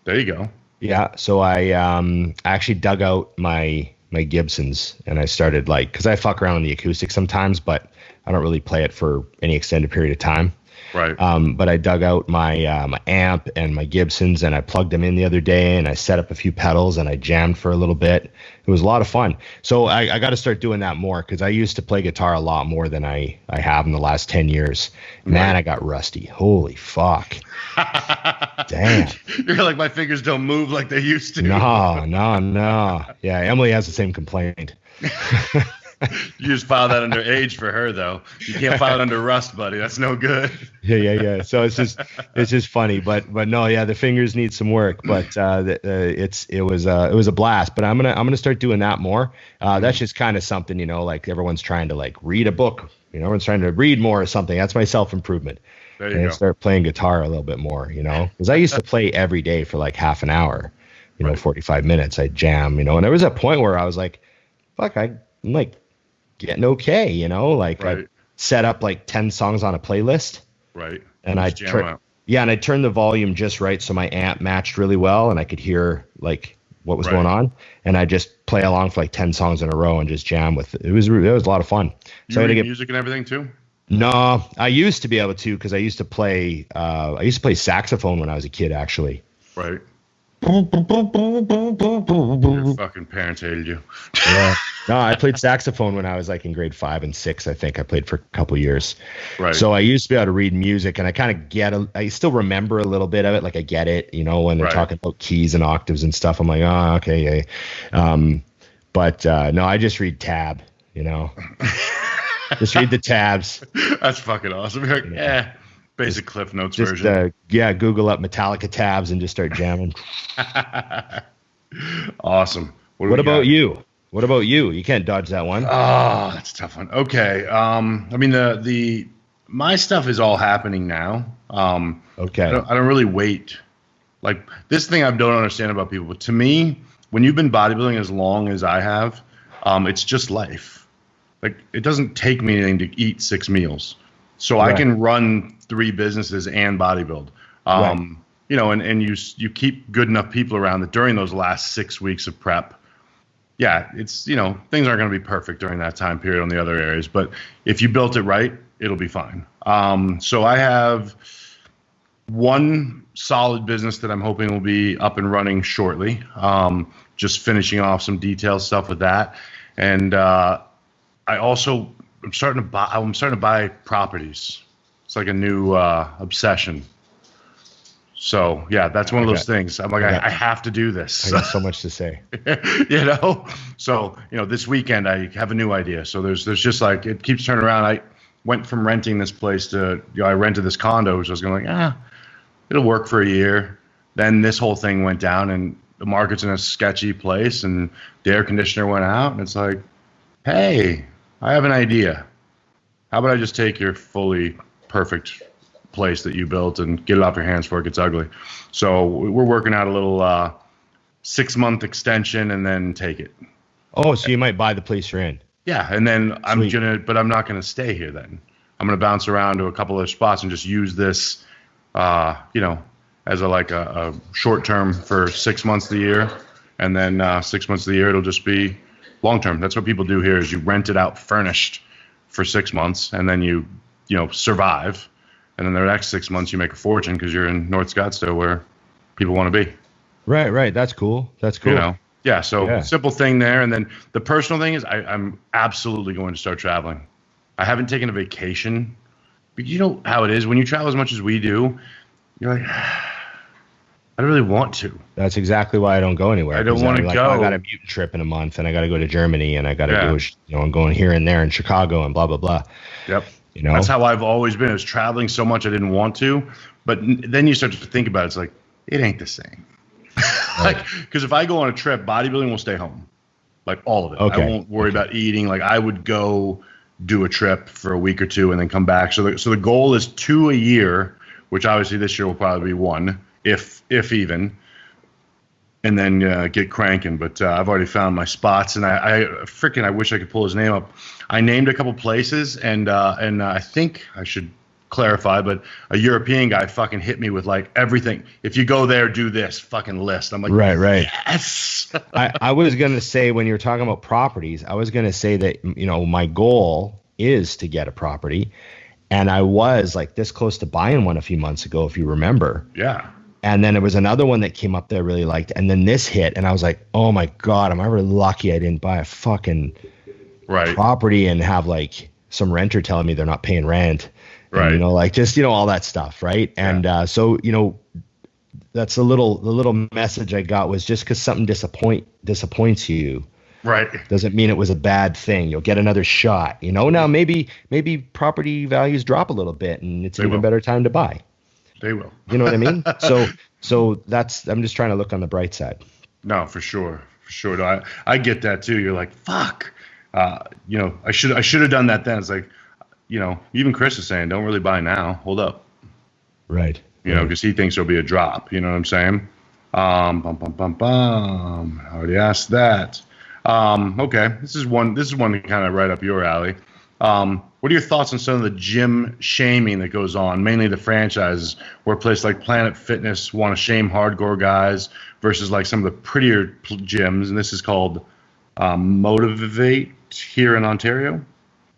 There you go. Yeah, so I actually dug out my Gibsons, and I started, like, because I fuck around on the acoustic sometimes, but I don't really play it for any extended period of time. Right. But I dug out my amp and my Gibsons, and I plugged them in the other day, and I set up a few pedals, and I jammed for a little bit. It was a lot of fun. So I got to start doing that more, because I used to play guitar a lot more than I have in the last 10 years. Man, I got rusty. Holy fuck. Damn. You're like, my fingers don't move like they used to. No. Yeah, Emily has the same complaint. You just file that under age for her, though. You can't file it under rust, buddy. That's no good. Yeah. So it's just funny, but no, yeah, the fingers need some work, but it was a blast. But I'm gonna start doing that more. That's just kind of something, you know, like everyone's trying to, like, read a book. You know, everyone's trying to read more or something. That's my self-improvement. There you go. Start playing guitar a little bit more, you know, because I used to play every day for like half an hour, you know, 45 minutes. I jam, you know, and there was a point where I was like, fuck, I'm like getting okay, you know, like I set up like 10 songs on a playlist. Right. And I turned the volume just right so my amp matched really well and I could hear like what was going on, and I just play along for like 10 songs in a row and just jam with it. It was a lot of fun. So I had to get music and everything too? No, I used to be able to, because I used to play saxophone when I was a kid, actually. Right. Your fucking parents hated you. Yeah. No, I played saxophone when I was like in grade 5 and 6. I think I played for a couple years. Right. So I used to be able to read music, and I kind of I still remember a little bit of it. Like I get it, you know, when they're talking about keys and octaves and stuff. I'm like, oh, okay, yeah. But no, I just read tab, you know. Just read the tabs. That's fucking awesome. You're like, basic Cliff Notes version. Google up Metallica tabs and just start jamming. Awesome. What about you? What about you? You can't dodge that one. Oh, that's a tough one. Okay. I mean, my stuff is all happening now. Okay. I don't really wait. Like, this thing I don't understand about people, but to me, when you've been bodybuilding as long as I have, it's just life. Like, it doesn't take me anything to eat 6 meals. So I can run 3 businesses and bodybuild. You know, and you keep good enough people around that during those last 6 weeks of prep, it's, you know, things aren't going to be perfect during that time period on the other areas. But if you built it right, it'll be fine. So I have one solid business that I'm hoping will be up and running shortly. Just finishing off some detailed stuff with that. And I'm starting to buy properties. It's like a new obsession. So yeah, that's one of those things. I'm like, I have to do this. I got so much to say. You know? So, you know, this weekend I have a new idea. So there's just like, it keeps turning around. I went from renting this place to, you know, I rented this condo, which I was going like, it'll work for a year. Then this whole thing went down and the market's in a sketchy place and the air conditioner went out and it's like, hey, I have an idea. How about I just take your fully perfect place that you built and get it off your hands before it gets ugly? So we're working out a little 6-month extension and then take it. Oh, so you might buy the place you're in. Yeah, and then Sweet. I'm not gonna stay here then. I'm gonna bounce around to a couple of spots and just use this, as a short term for 6 months of the year, and then 6 months of the year it'll just be long term. That's what people do here is you rent it out furnished for 6 months, and then you survive, and then the next 6 months you make a fortune because you're in North Scottsdale where people want to be. Right. That's cool. Yeah. So simple thing there, and then the personal thing is I'm absolutely going to start traveling. I haven't taken a vacation, but you know how it is when you travel as much as we do. You're like, I don't really want to. That's exactly why I don't go anywhere. I don't want to go. I got a mutant trip in a month, and I got to go to Germany, and I got to do, I'm going here and there in Chicago, and blah blah blah. Yep. That's how I've always been. I was traveling so much I didn't want to, but then you start to think about it. It's like it ain't the same. Like, because if I go on a trip, bodybuilding will stay home, like all of it. Okay. I won't worry about eating. Like I would go do a trip for a week or two and then come back. So the goal is 2 a year, which obviously this year will probably be 1, if even, and then get cranking. But I've already found my spots, and I wish I could pull his name up. I named a couple places, and I think I should clarify, but a European guy fucking hit me with like everything. If you go there, do this fucking list. I'm like, right. Yes. I was going to say, when you're talking about properties, I was going to say that, my goal is to get a property. And I was like this close to buying one a few months ago, if you remember. Yeah. And then there was another one that came up that I really liked. And then this hit, and I was like, oh my God, am I really lucky I didn't buy a fucking property and have like some renter telling me they're not paying rent. Right. And, just all that stuff. Right. Yeah. And so, that's the little message I got was just because something disappoints you. Right. Doesn't mean it was a bad thing. You'll get another shot. Now maybe property values drop a little bit and it's an even better time to buy. They will. You know what I mean? So I'm just trying to look on the bright side. No, for sure. No, I get that too. You're like, fuck. I should have done that then. It's like, even Chris is saying, don't really buy now. Hold up. Right. Because he thinks there'll be a drop. You know what I'm saying? I already asked that. Okay. This is one to kind of right up your alley. What are your thoughts on some of the gym shaming that goes on, mainly the franchises, where places like Planet Fitness want to shame hardcore guys versus like some of the prettier gyms, and this is called Motivate here in Ontario,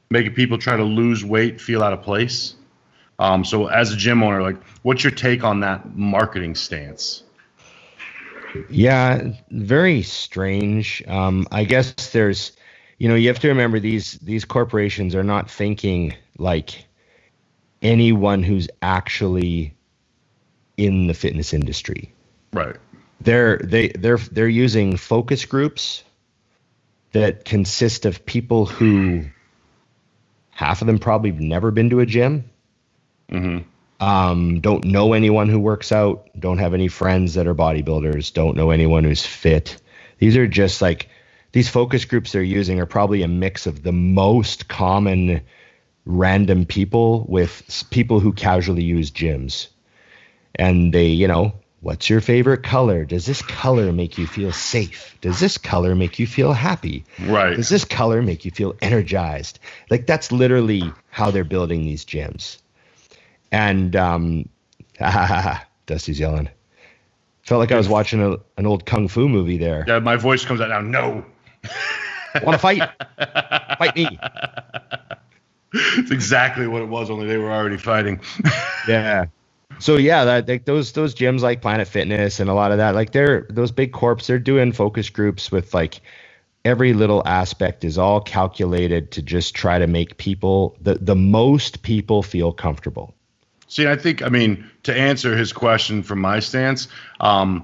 making people try to lose weight, feel out of place. So as a gym owner, like, what's your take on that marketing stance? Yeah, very strange. I guess there's, you have to remember these corporations are not thinking like anyone who's actually in the fitness industry. Right. They're using focus groups that consist of people who half of them probably have never been to a gym. Mm-hmm. Don't know anyone who works out, don't have any friends that are bodybuilders, don't know anyone who's fit. These are just like, these focus groups they're using are probably a mix of the most common random people with people who casually use gyms. And they, what's your favorite color? Does this color make you feel safe? Does this color make you feel happy? Right. Does this color make you feel energized? Like, that's literally how they're building these gyms. And Dusty's yelling. Felt like I was watching an old kung fu movie there. Yeah, my voice comes out now. No. Want to fight? Fight me. It's exactly what it was, only they were already fighting. Yeah. So yeah, like those gyms like Planet Fitness and a lot of that, like those big corps, they're doing focus groups with like every little aspect is all calculated to just try to make people the most people feel comfortable. See, I mean, to answer his question from my stance, I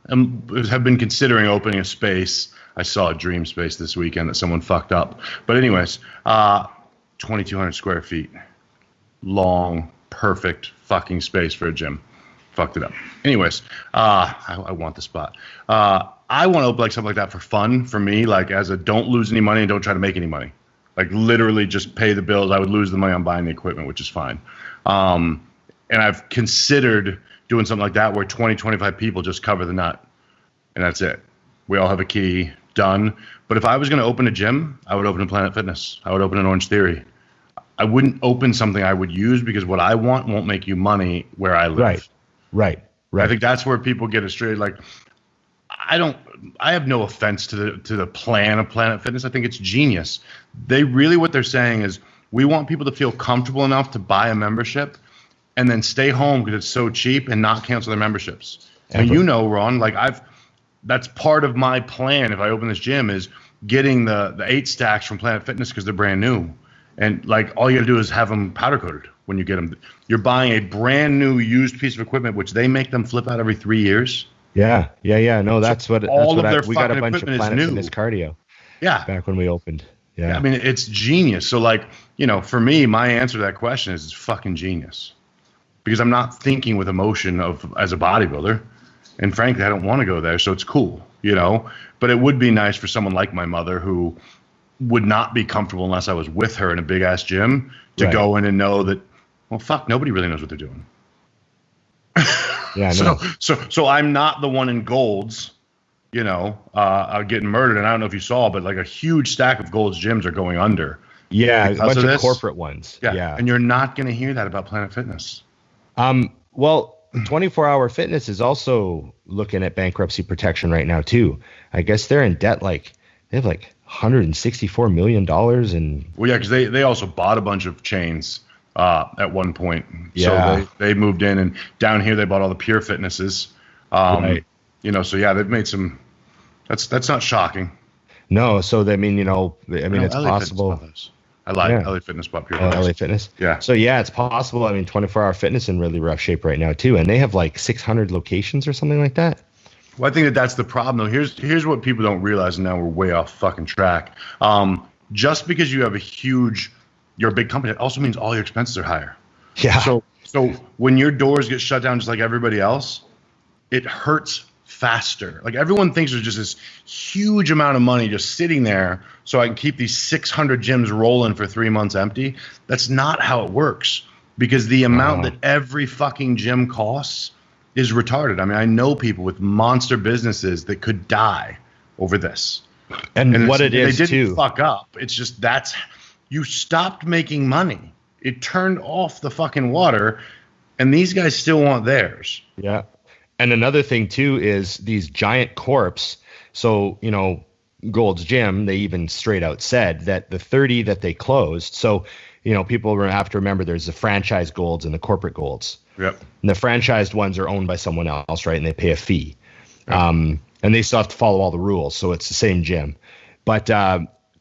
have been considering opening a space. I saw a dream space this weekend that someone fucked up. But anyways, 2,200 square feet. Long, perfect fucking space for a gym. Fucked it up. Anyways, I want the spot. I want to open like something like that for fun, for me, like as a don't lose any money and don't try to make any money. Like literally just pay the bills. I would lose the money on buying the equipment, which is fine. And I've considered doing something like that where 20, 25 people just cover the nut and that's it. We all have a key, done. But if I was going to open a gym, I would open a Planet Fitness. I would open an Orange Theory. I wouldn't open something I would use because what I want won't make you money where I live. Right. I think that's where people get astray. Like, I have no offense to the plan of Planet Fitness. I think it's genius. What they're saying is we want people to feel comfortable enough to buy a membership and then stay home because it's so cheap and not cancel their memberships. And you know, Ron, like that's part of my plan if I open this gym is getting the 8 stacks from Planet Fitness because they're brand new. And like all you got to do is have them powder coated when you get them. You're buying a brand new used piece of equipment, which they make them flip out every 3 years. Yeah. No, that's what we got a bunch of Planet Fitness cardio. Yeah. Back when we opened. Yeah. I mean, it's genius. So like, you know, for me, my answer to that question is it's fucking genius because I'm not thinking with emotion as a bodybuilder. And frankly, I don't want to go there. So it's cool, you know, but it would be nice for someone like my mother who would not be comfortable unless I was with her in a big ass gym to go in and know that, well, fuck, nobody really knows what they're doing. Yeah. No. So I'm not the one in Golds, you know, getting murdered. And I don't know if you saw, but like a huge stack of Golds gyms are going under. Yeah, a bunch of corporate ones. Yeah. And you're not going to hear that about Planet Fitness. Well, 24-Hour Fitness is also looking at bankruptcy protection right now too. I guess they're in debt. They have like $164 million. Well, yeah, because they also bought a bunch of chains at one point. Yeah. So they moved in, and down here they bought all the Pure Fitnesses. Right. You know, so yeah, they've made some. That's not shocking. No, so it's LA possible. I lied. Yeah. LA Fitness bought Pure Fitness. LA Fitness. Yeah. So yeah, it's possible. I mean, 24-Hour Fitness in really rough shape right now too, and they have like 600 locations or something like that. Well, I think that's the problem though. Here's what people don't realize, and now we're way off fucking track. Just because you have you're a big company, it also means all your expenses are higher. Yeah. So when your doors get shut down just like everybody else, it hurts faster. Like everyone thinks there's just this huge amount of money just sitting there so I can keep these 600 gyms rolling for 3 months empty. That's not how it works because the amount that every fucking gym costs is retarded. I mean, I know people with monster businesses that could die over this. And what it is, they didn't fuck up. It's just you stopped making money. It turned off the fucking water, and these guys still want theirs. Yeah. And another thing, too, is these giant corps. So, you know, Gold's Gym, they even straight out said that the 30 that they closed. So, you know, people have to remember there's the franchise Golds and the corporate Golds. Yep. And the franchised ones are owned by someone else, right? And they pay a fee. Yep. And they still have to follow all the rules. So it's the same gym. But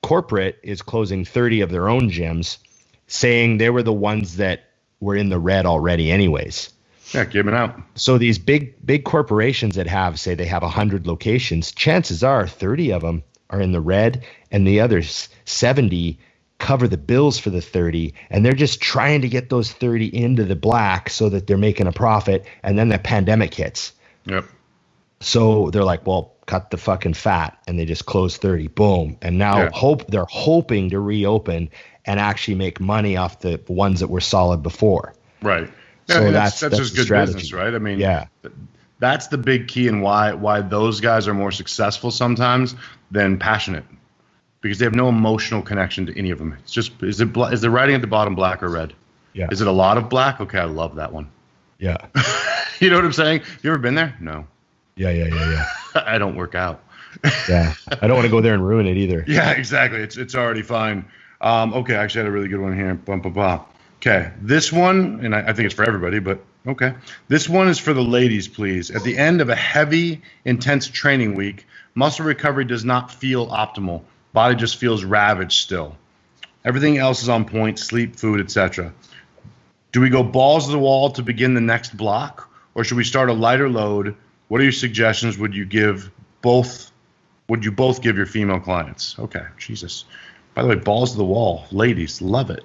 corporate is closing 30 of their own gyms, saying they were the ones that were in the red already anyways. Yeah, giving out. So these big corporations that say they have 100 locations, chances are 30 of them are in the red and the other 70 cover the bills for the 30. And they're just trying to get those 30 into the black so that they're making a profit. And then the pandemic hits. Yep. So they're like, well, cut the fucking fat. And they just close 30. Boom. And now they're hoping to reopen and actually make money off the ones that were solid before. Right. So I mean, that's just good strategy. business, right? I mean, yeah, that's the big key and why those guys are more successful sometimes than passionate, because they have no emotional connection to any of them. It's just is the writing at the bottom black or red? Yeah. Is it a lot of black? Okay, I love that one. Yeah. You know what I'm saying? You ever been there? No. Yeah. I don't work out. Yeah, I don't want to go there and ruin it either. Yeah, exactly. It's already fine. Okay, I actually had a really good one here. Okay, this one, and I think it's for everybody, but okay. This one is for the ladies, please. At the end of a heavy, intense training week, muscle recovery does not feel optimal. Body just feels ravaged still. Everything else is on point, sleep, food, etc. Do we go balls to the wall to begin the next block, or should we start a lighter load? What are your suggestions? Would you both give your female clients? Okay, Jesus. By the way, balls to the wall. Ladies, love it.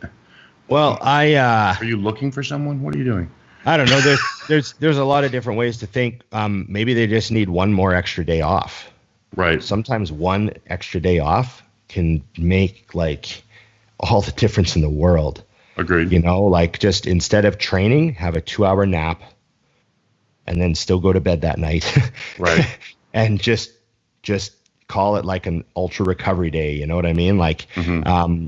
Well, are you looking for someone? What are you doing? I don't know. There's a lot of different ways to think. Maybe they just need one more extra day off. Right. Sometimes one extra day off can make like all the difference in the world. Agreed. You know, like just instead of training, have a 2-hour nap and then still go to bed that night. Right. And just call it like an ultra recovery day. You know what I mean? Like,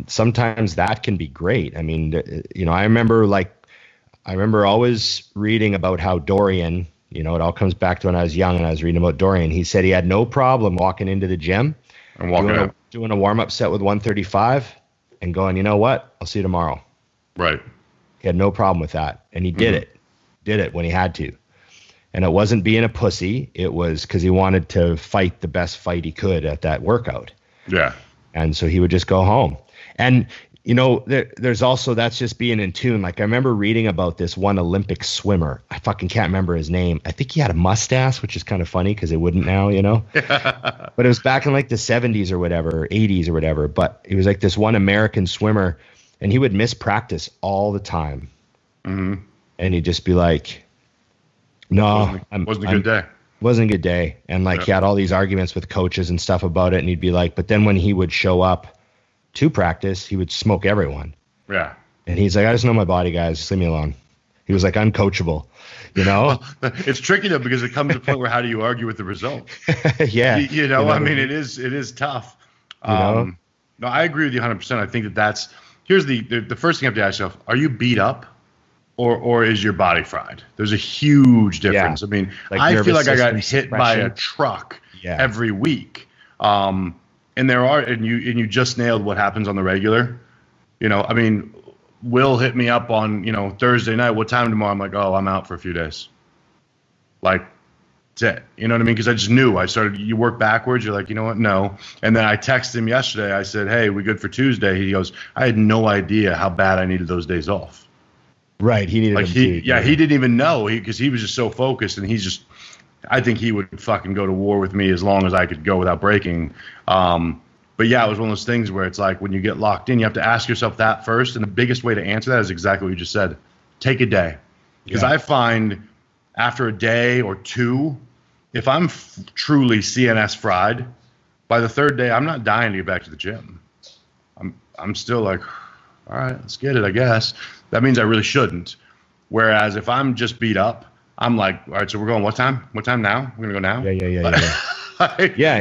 sometimes that can be great. I mean, you know, I remember always reading about how Dorian, you know, it all comes back to when I was young and I was reading about Dorian. He said he had no problem walking into the gym and doing a warm-up set with 135 and going, you know what? I'll see you tomorrow. Right. He had no problem with that. And he did it when he had to. And it wasn't being a pussy. It was because he wanted to fight the best fight he could at that workout. Yeah. And so he would just go home. And, you know, there's also, that's just being in tune. Like I remember reading about this one Olympic swimmer. I fucking can't remember his name. I think he had a mustache, which is kind of funny because they wouldn't now, you know. But it was back in like the 70s or whatever, 80s or whatever. But he was like this one American swimmer, and he would miss practice all the time. And he'd just be like, no, wasn't a good day. Wasn't a good day. And like he had all these arguments with coaches and stuff about it. And he'd be like, but then when he would show up to practice, he would smoke everyone. Yeah. And he's like, I just know my body, guys. Just leave me alone. He was like uncoachable, you know? It's tricky though, because it comes to a point where how do you argue with the result? Yeah. You know, I mean, it is tough. No, I agree with you 100%. I think here's the first thing you have to ask yourself, are you beat up? Or is your body fried? There's a huge difference. Yeah. I mean, like I feel like I got hit by a truck every week. And you just nailed what happens on the regular. You know, I mean, Will hit me up on, you know, Thursday night. What time tomorrow? I'm like, oh, I'm out for a few days. Like, that's it. You know what I mean? Because I just knew. You work backwards. You're like, you know what? No. And then I texted him yesterday. I said, hey, we good for Tuesday? He goes, I had no idea how bad I needed those days off. Right, he needed them too. Yeah, he didn't even know because he was just so focused, and I think he would fucking go to war with me as long as I could go without breaking. But yeah, it was one of those things where it's like when you get locked in, you have to ask yourself that first, and the biggest way to answer that is exactly what you just said. Take a day, because I find after a day or two, if I'm truly CNS fried, by the third day, I'm not dying to get back to the gym. I'm still like, all right, let's get it, I guess. That means I really shouldn't. Whereas if I'm just beat up, I'm like, all right, so we're going what time? What time now? We're going to go now? Yeah.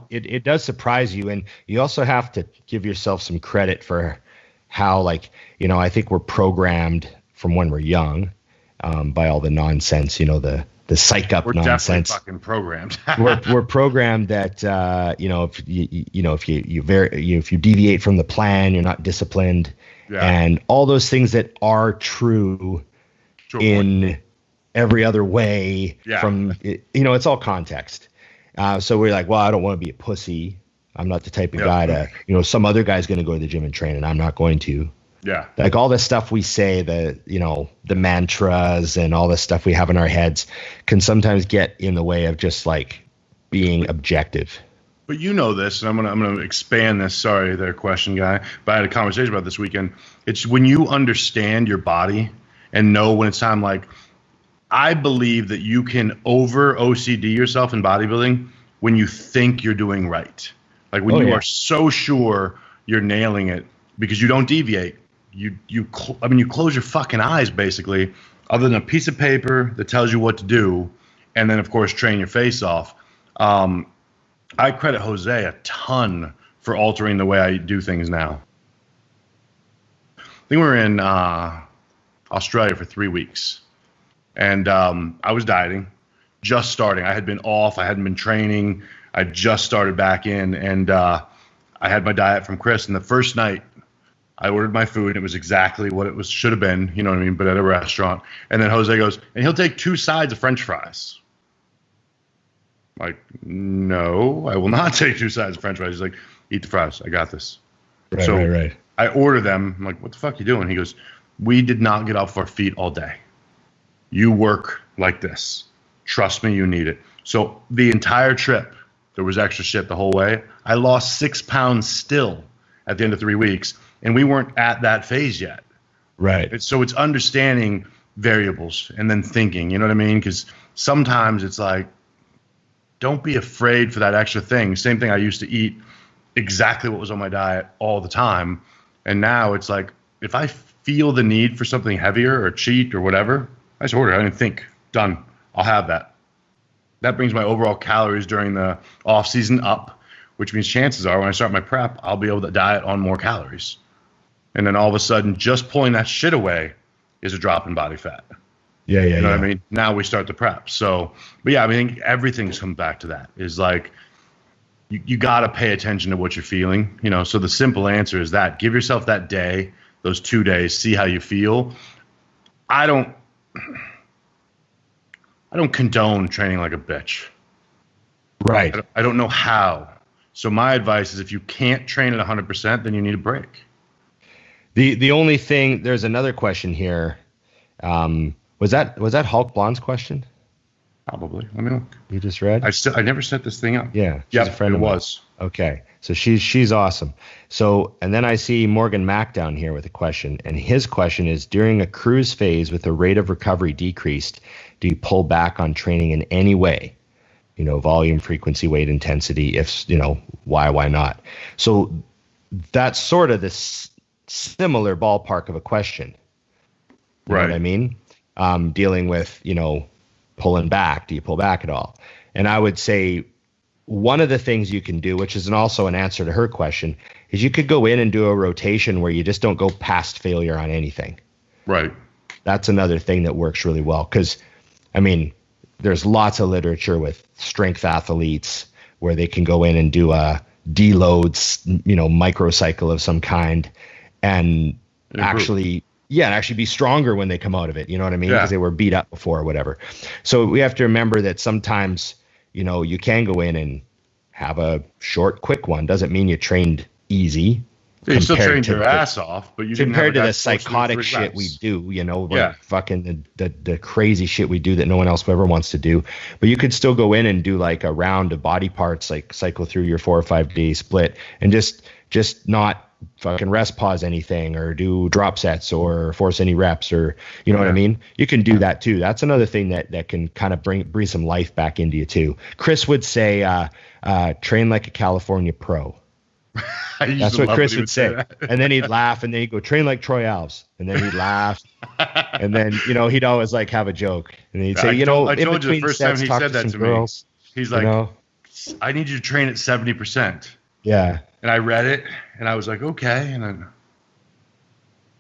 It does surprise you. And you also have to give yourself some credit for how, like, you know, I think we're programmed from when we're young by all the nonsense, you know, the psych up nonsense. We're definitely fucking programmed. we're programmed that, you know, if you deviate from the plan, you're not disciplined. Yeah. And all those things that are true in every other way from, you know, it's all context. So we're like, well, I don't want to be a pussy. I'm not the type of guy to, you know, some other guy's going to go to the gym and train and I'm not going to. Yeah. Like all the stuff we say, the mantras and all the stuff we have in our heads can sometimes get in the way of just like being objective. But you know this, and I'm gonna expand this. Sorry, there, question guy. But I had a conversation about this weekend. It's when you understand your body and know when it's time. Like, I believe that you can over OCD yourself in bodybuilding when you think you're doing right. Like when you are so sure you're nailing it because you don't deviate. You close your fucking eyes basically, other than a piece of paper that tells you what to do, and then of course train your face off. I credit Jose a ton for altering the way I do things now. I think we were in Australia for 3 weeks. And I was dieting, just starting. I had been off. I hadn't been training. I just started back in. And I had my diet from Chris. And the first night, I ordered my food. And it was exactly what it should have been, you know what I mean, but at a restaurant. And then Jose goes, and he'll take 2 sides of French fries. Like, no, I will not take 2 sides of French fries. He's like, eat the fries. I got this. Right. I order them. I'm like, what the fuck are you doing? He goes, we did not get off our feet all day. You work like this. Trust me, you need it. So the entire trip, there was extra shit the whole way. I lost 6 pounds still at the end of 3 weeks, and we weren't at that phase yet. Right. So it's understanding variables and then thinking, you know what I mean? Because sometimes it's like, don't be afraid for that extra thing. Same thing, I used to eat exactly what was on my diet all the time. And now it's like, if I feel the need for something heavier or cheat or whatever, I just order it. I didn't think. Done. I'll have that. That brings my overall calories during the off season up, which means chances are when I start my prep, I'll be able to diet on more calories. And then all of a sudden, just pulling that shit away is a drop in body fat. Yeah. You know what I mean? Now we start the prep. So, but yeah, I think everything's come back to that. Is like, you got to pay attention to what you're feeling. You know, so the simple answer is that give yourself that day, those 2 days, see how you feel. I don't condone training like a bitch. Right. I don't know how. So my advice is if you can't train at 100%, then you need a break. The only thing, there's another question here. Was that Hulk Blonde's question? Probably. Let me look. You just read? I never set this thing up. Yeah. She's a friend of mine. Okay. So she's awesome. So, and then I see Morgan Mack down here with a question, and his question is, during a cruise phase with the rate of recovery decreased, do you pull back on training in any way? You know, volume, frequency, weight, intensity, if, you know, why not? So that's sort of this similar ballpark of a question. You know what I mean? Dealing with, you know, pulling back. Do you pull back at all? And I would say one of the things you can do, which is also an answer to her question, is you could go in and do a rotation where you just don't go past failure on anything. Right. That's another thing that works really well. Because, I mean, there's lots of literature with strength athletes where they can go in and do a deloads, you know, microcycle of some kind and actually be stronger when they come out of it. You know what I mean? Because they were beat up before or whatever. So we have to remember that sometimes, you know, you can go in and have a short, quick one. Doesn't mean you trained easy. You still trained your ass off, but you didn't compared have to the psychotic shit we do, you know, fucking the crazy shit we do that no one else ever wants to do. But you could still go in and do like a round of body parts, like cycle through your 4 or 5 day split and just not fucking rest pause anything or do drop sets or force any reps or, you know what I mean? You can do that too. That's another thing that can kind of bring some life back into you too. Chris would say, train like a California pro. That's what Chris would say. And then he'd laugh and then he'd go train like Troy Alves. And then he'd laugh. And then, you know, he'd always like have a joke. And he'd say, I told you the first time he said that to girls, me, he's like, you know? I need you to train at 70%. Yeah. And I read it and I was like, okay. And then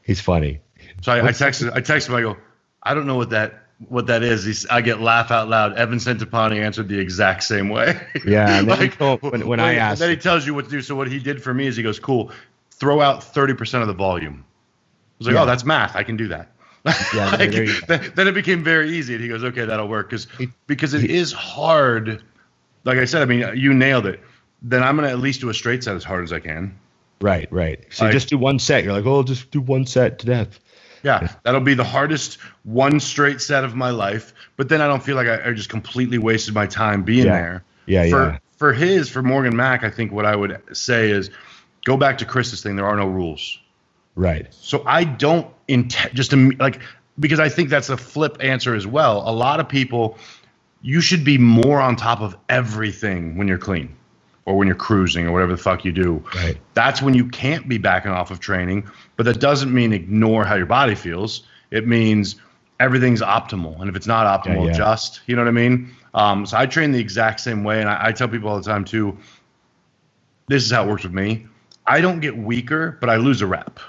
he's funny. So I texted him, I go, I don't know what that is. I get laugh out loud. Evan Centopani answered the exact same way. Yeah. And then like, when I asked, then he tells you what to do. So what he did for me is he goes, cool, throw out 30% of the volume. I was like, oh, that's math. I can do that. Yeah, then it became very easy. And he goes, okay, that'll work. Because it is hard. Like I said, I mean, you nailed it. Then I'm going to at least do a straight set as hard as I can. Right. So you just do one set. You're like, oh, just do one set to death. Yeah, that'll be the hardest one straight set of my life. But then I don't feel like I just completely wasted my time being there. Yeah, For Morgan Mack, I think what I would say is go back to Chris's thing. There are no rules. Right. So I don't because I think that's a flip answer as well. A lot of people, you should be more on top of everything when you're clean or when you're cruising or whatever the fuck you do. Right. That's when you can't be backing off of training, but that doesn't mean ignore how your body feels. It means everything's optimal. And if it's not optimal, adjust. You know what I mean? So I train the exact same way. And I tell people all the time too, this is how it works with me. I don't get weaker, but I lose a rep.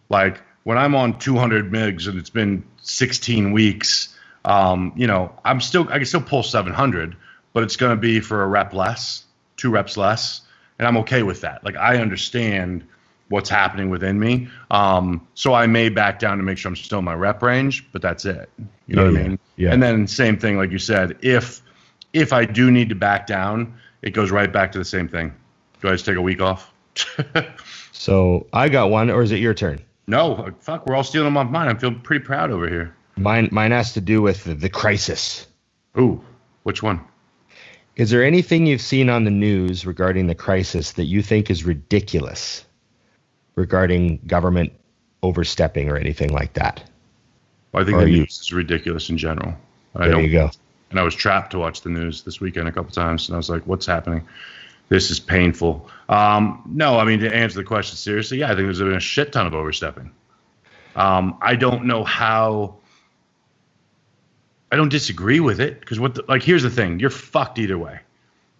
Like when I'm on 200 mgs and it's been 16 weeks, you know, I can still pull 700, but it's going to be for a rep less, 2 reps less. And I'm okay with that. Like I understand what's happening within me. So I may back down to make sure I'm still in my rep range, but that's it. You know what I mean? Yeah. And then same thing, like you said, if I do need to back down, it goes right back to the same thing. Do I just take a week off? So I got one, or is it your turn? No, fuck, we're all stealing them off mine. I'm feeling pretty proud over here. Mine has to do with the crisis. Ooh, which one? Is there anything you've seen on the news regarding the crisis that you think is ridiculous regarding government overstepping or anything like that? Well, I think the news is ridiculous in general. There you go. And I was trapped to watch the news this weekend a couple times, and I was like, what's happening? This is painful. No, I mean, to answer the question seriously, yeah, I think there's been a shit ton of overstepping. I don't know how. I don't disagree with it because here's the thing: you're fucked either way.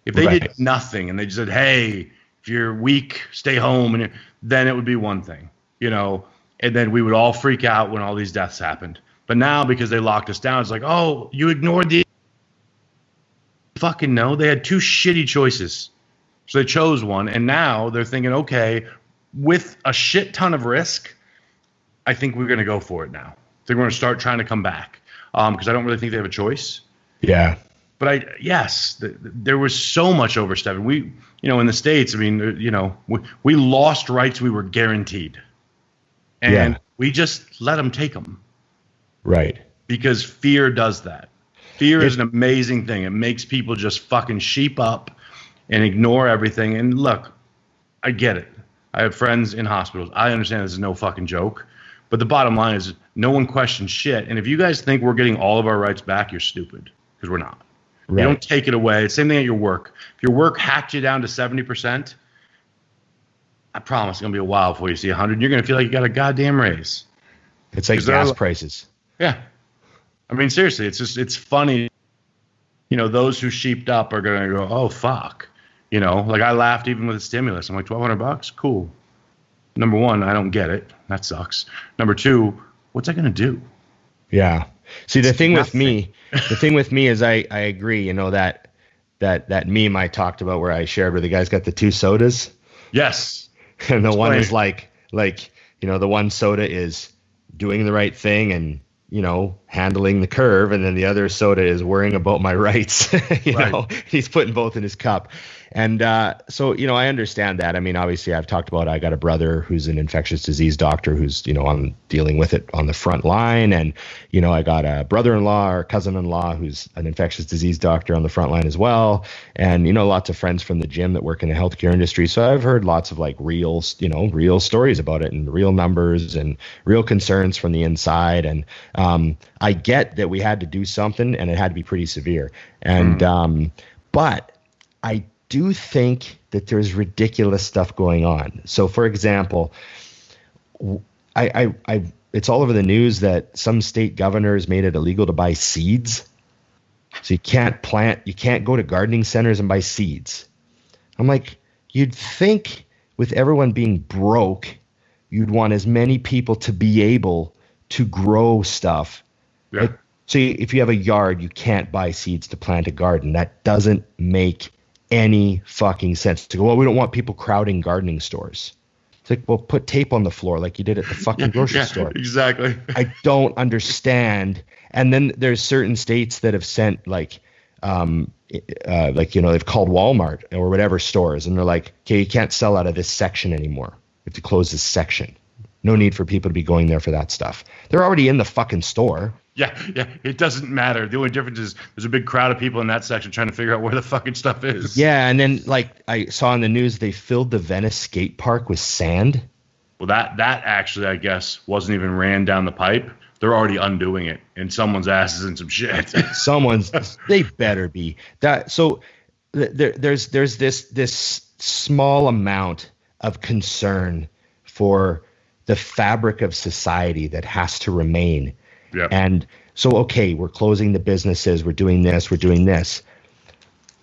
If they did nothing and they just said, "Hey, if you're weak, stay home," and then it would be one thing, and then we would all freak out when all these deaths happened. But now, because they locked us down, it's like, oh, you ignored the. Fucking no, they had two shitty choices. So they chose one, and now they're thinking, okay, with a shit ton of risk, I think we're going to go for it now. I think we're going to start trying to come back because I don't really think they have a choice. Yeah. But there was so much overstepping. We, in the States, I mean, we lost rights we were guaranteed. And we just let them take them. Right. Because fear does that. Fear is an amazing thing. It makes people just fucking sheep up and ignore everything. And look, I get it. I have friends in hospitals. I understand this is no fucking joke. But the bottom line is no one questions shit. And if you guys think we're getting all of our rights back, you're stupid. Because we're not. Right. You don't take it away. Same thing at your work. If your work hacked you down to 70%, I promise it's going to be a while before you see 100. You're going to feel like you got a goddamn raise. It's like gas prices. Yeah. I mean, seriously, it's funny. Those who sheeped up are going to go, oh, fuck. Like I laughed even with the stimulus. I'm like, $1,200? Cool. Number one, I don't get it. That sucks. Number two, what's that going to do? Yeah. See, the thing with me is I agree, that meme I talked about where I shared where the guy's got the two sodas. Yes. And the one is like, the one soda is doing the right thing and, handling the curve. And then the other soda is worrying about my rights. He's putting both in his cup. And so, I understand that. I mean, obviously I've talked about, I got a brother who's an infectious disease doctor who's, I'm dealing with it on the front line. And, I got a brother-in-law or cousin-in-law who's an infectious disease doctor on the front line as well. And, lots of friends from the gym that work in the healthcare industry. So I've heard lots of real stories about it and real numbers and real concerns from the inside. And I get that we had to do something and it had to be pretty severe. And, but I do think that there's ridiculous stuff going on. So, for example, it's all over the news that some state governors made it illegal to buy seeds. So you can't go to gardening centers and buy seeds. I'm like, you'd think with everyone being broke, you'd want as many people to be able to grow stuff. Yeah. So if you have a yard, you can't buy seeds to plant a garden. That doesn't make any fucking sense. To go, well, we don't want people crowding gardening stores. It's like, well, put tape on the floor like you did at the fucking grocery store. Exactly. I don't understand. And then there's certain states that have sent they've called Walmart or whatever stores, and they're like, okay, you can't sell out of this section anymore. You have to close this section. No need for people to be going there for that stuff. They're already in the fucking store. Yeah, it doesn't matter. The only difference is there's a big crowd of people in that section trying to figure out where the fucking stuff is. Yeah, and then I saw in the news they filled the Venice skate park with sand. Well, that actually, I guess, wasn't even ran down the pipe. They're already undoing it, and someone's ass is in some shit. They better be. So there's this small amount of concern for the fabric of society that has to remain. Yeah. And so, okay, we're closing the businesses, we're doing this.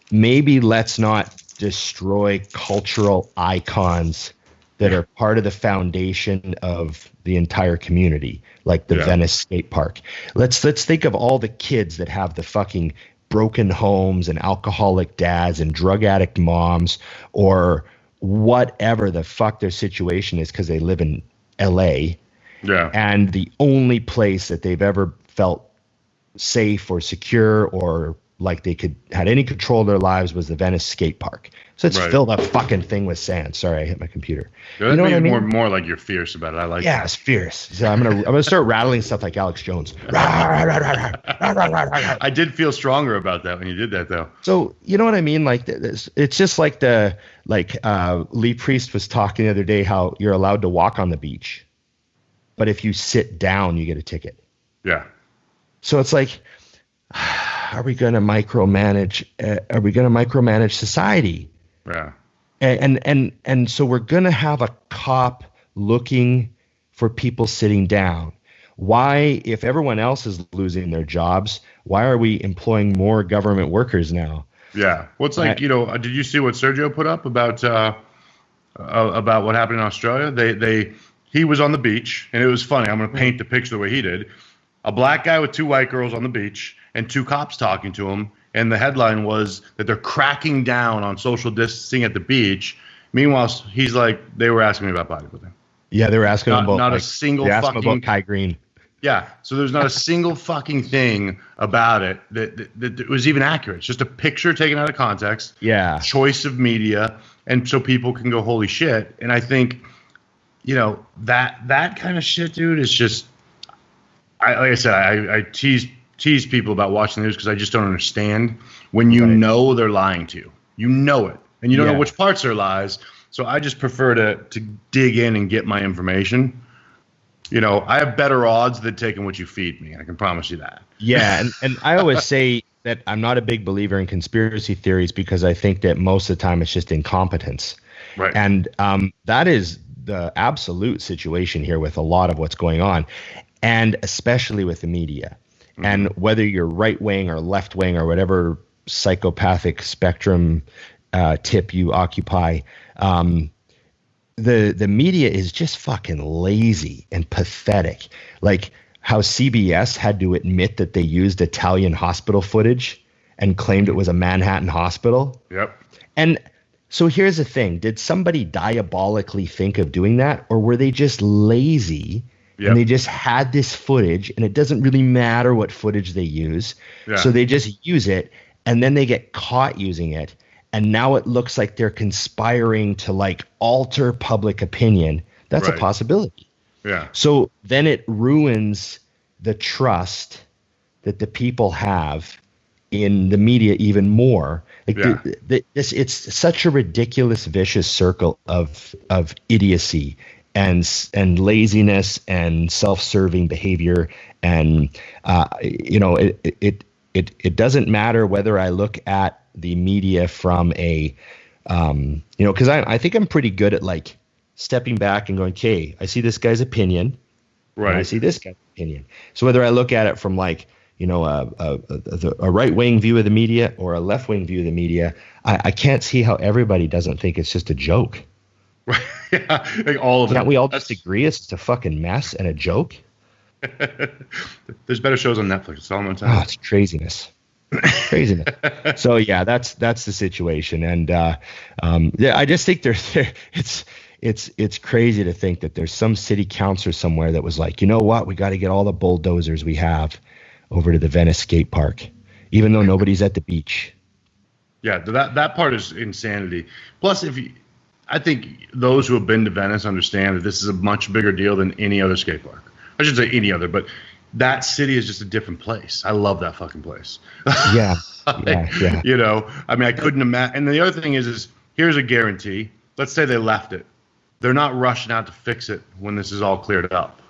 Maybe let's not destroy cultural icons that are part of the foundation of the entire community, like the Venice skate park. Let's think of all the kids that have the fucking broken homes and alcoholic dads and drug addict moms or whatever the fuck their situation is because they live in LA. Yeah. And the only place that they've ever felt safe or secure or like they had any control of their lives was the Venice skate park. So let's fill that fucking thing with sand. Sorry, I hit my computer. You know what I mean? More like you're fierce about it. I like that. Yeah, it's fierce. So I'm gonna start rattling stuff like Alex Jones. I did feel stronger about that when you did that, though. So you know what I mean? Like it's just like Lee Priest was talking the other day how you're allowed to walk on the beach, but if you sit down, you get a ticket. Yeah. So it's like, are we going to micromanage? Are we going to micromanage society? Yeah. And so we're going to have a cop looking for people sitting down. Why, if everyone else is losing their jobs, why are we employing more government workers now? Yeah. Well, it's like, did you see what Sergio put up about what happened in Australia? He was on the beach, and it was funny. I'm going to paint the picture the way he did. A black guy with two white girls on the beach and two cops talking to him. And the headline was that they're cracking down on social distancing at the beach. Meanwhile, he's like, they were asking me about bodybuilding. Yeah, they were asking him about not a single fucking about Kai Green. Yeah, so there's not a single fucking thing about it that was even accurate. It's just a picture taken out of context. Yeah, choice of media, and so people can go, holy shit. And I think, that kind of shit, dude, is just. Like I said, I tease people about watching the news because I just don't understand when you know they're lying to you. You know it, and you don't know which parts are lies. So I just prefer to dig in and get my information. I have better odds than taking what you feed me. I can promise you that. Yeah, and I always say that I'm not a big believer in conspiracy theories because I think that most of the time it's just incompetence. Right. And that is the absolute situation here with a lot of what's going on, and especially with the media. Mm-hmm. And whether you're right wing or left wing or whatever psychopathic spectrum tip you occupy, the media is just fucking lazy and pathetic. Like how CBS had to admit that they used Italian hospital footage and claimed it was a Manhattan hospital. Yep. And so here's the thing. Did somebody diabolically think of doing that, or were they just lazy? Yep. And they just had this footage, and it doesn't really matter what footage they use. Yeah. So they just use it, and then they get caught using it. And now it looks like they're conspiring to like alter public opinion. That's a possibility. Yeah. So then it ruins the trust that the people have in the media even more. Like it's such a ridiculous, vicious circle of idiocy and laziness and self-serving behavior. And it doesn't matter whether I look at the media from a because I think I'm pretty good at like stepping back and going, okay, I see this guy's opinion, right? I see this guy's opinion. So whether I look at it from like a right wing view of the media or a left wing view of the media, I can't see how everybody doesn't think it's just a joke. Right? Yeah, like all of them. Can't we all just agree it's just a fucking mess and a joke? There's better shows on Netflix. That's all I'm telling you. Oh, it's craziness. Craziness. So yeah, that's the situation, and I just think it's crazy to think that there's some city councilor somewhere that was like, you know what, we got to get all the bulldozers we have over to the Venice skate park, even though nobody's at the beach. Yeah, that part is insanity. Plus, I think those who have been to Venice understand that this is a much bigger deal than any other skate park. I shouldn't say any other, but that city is just a different place. I love that fucking place. Yeah. Yeah. I mean, I couldn't imagine. And the other thing is here's a guarantee. Let's say they left it. They're not rushing out to fix it when this is all cleared up.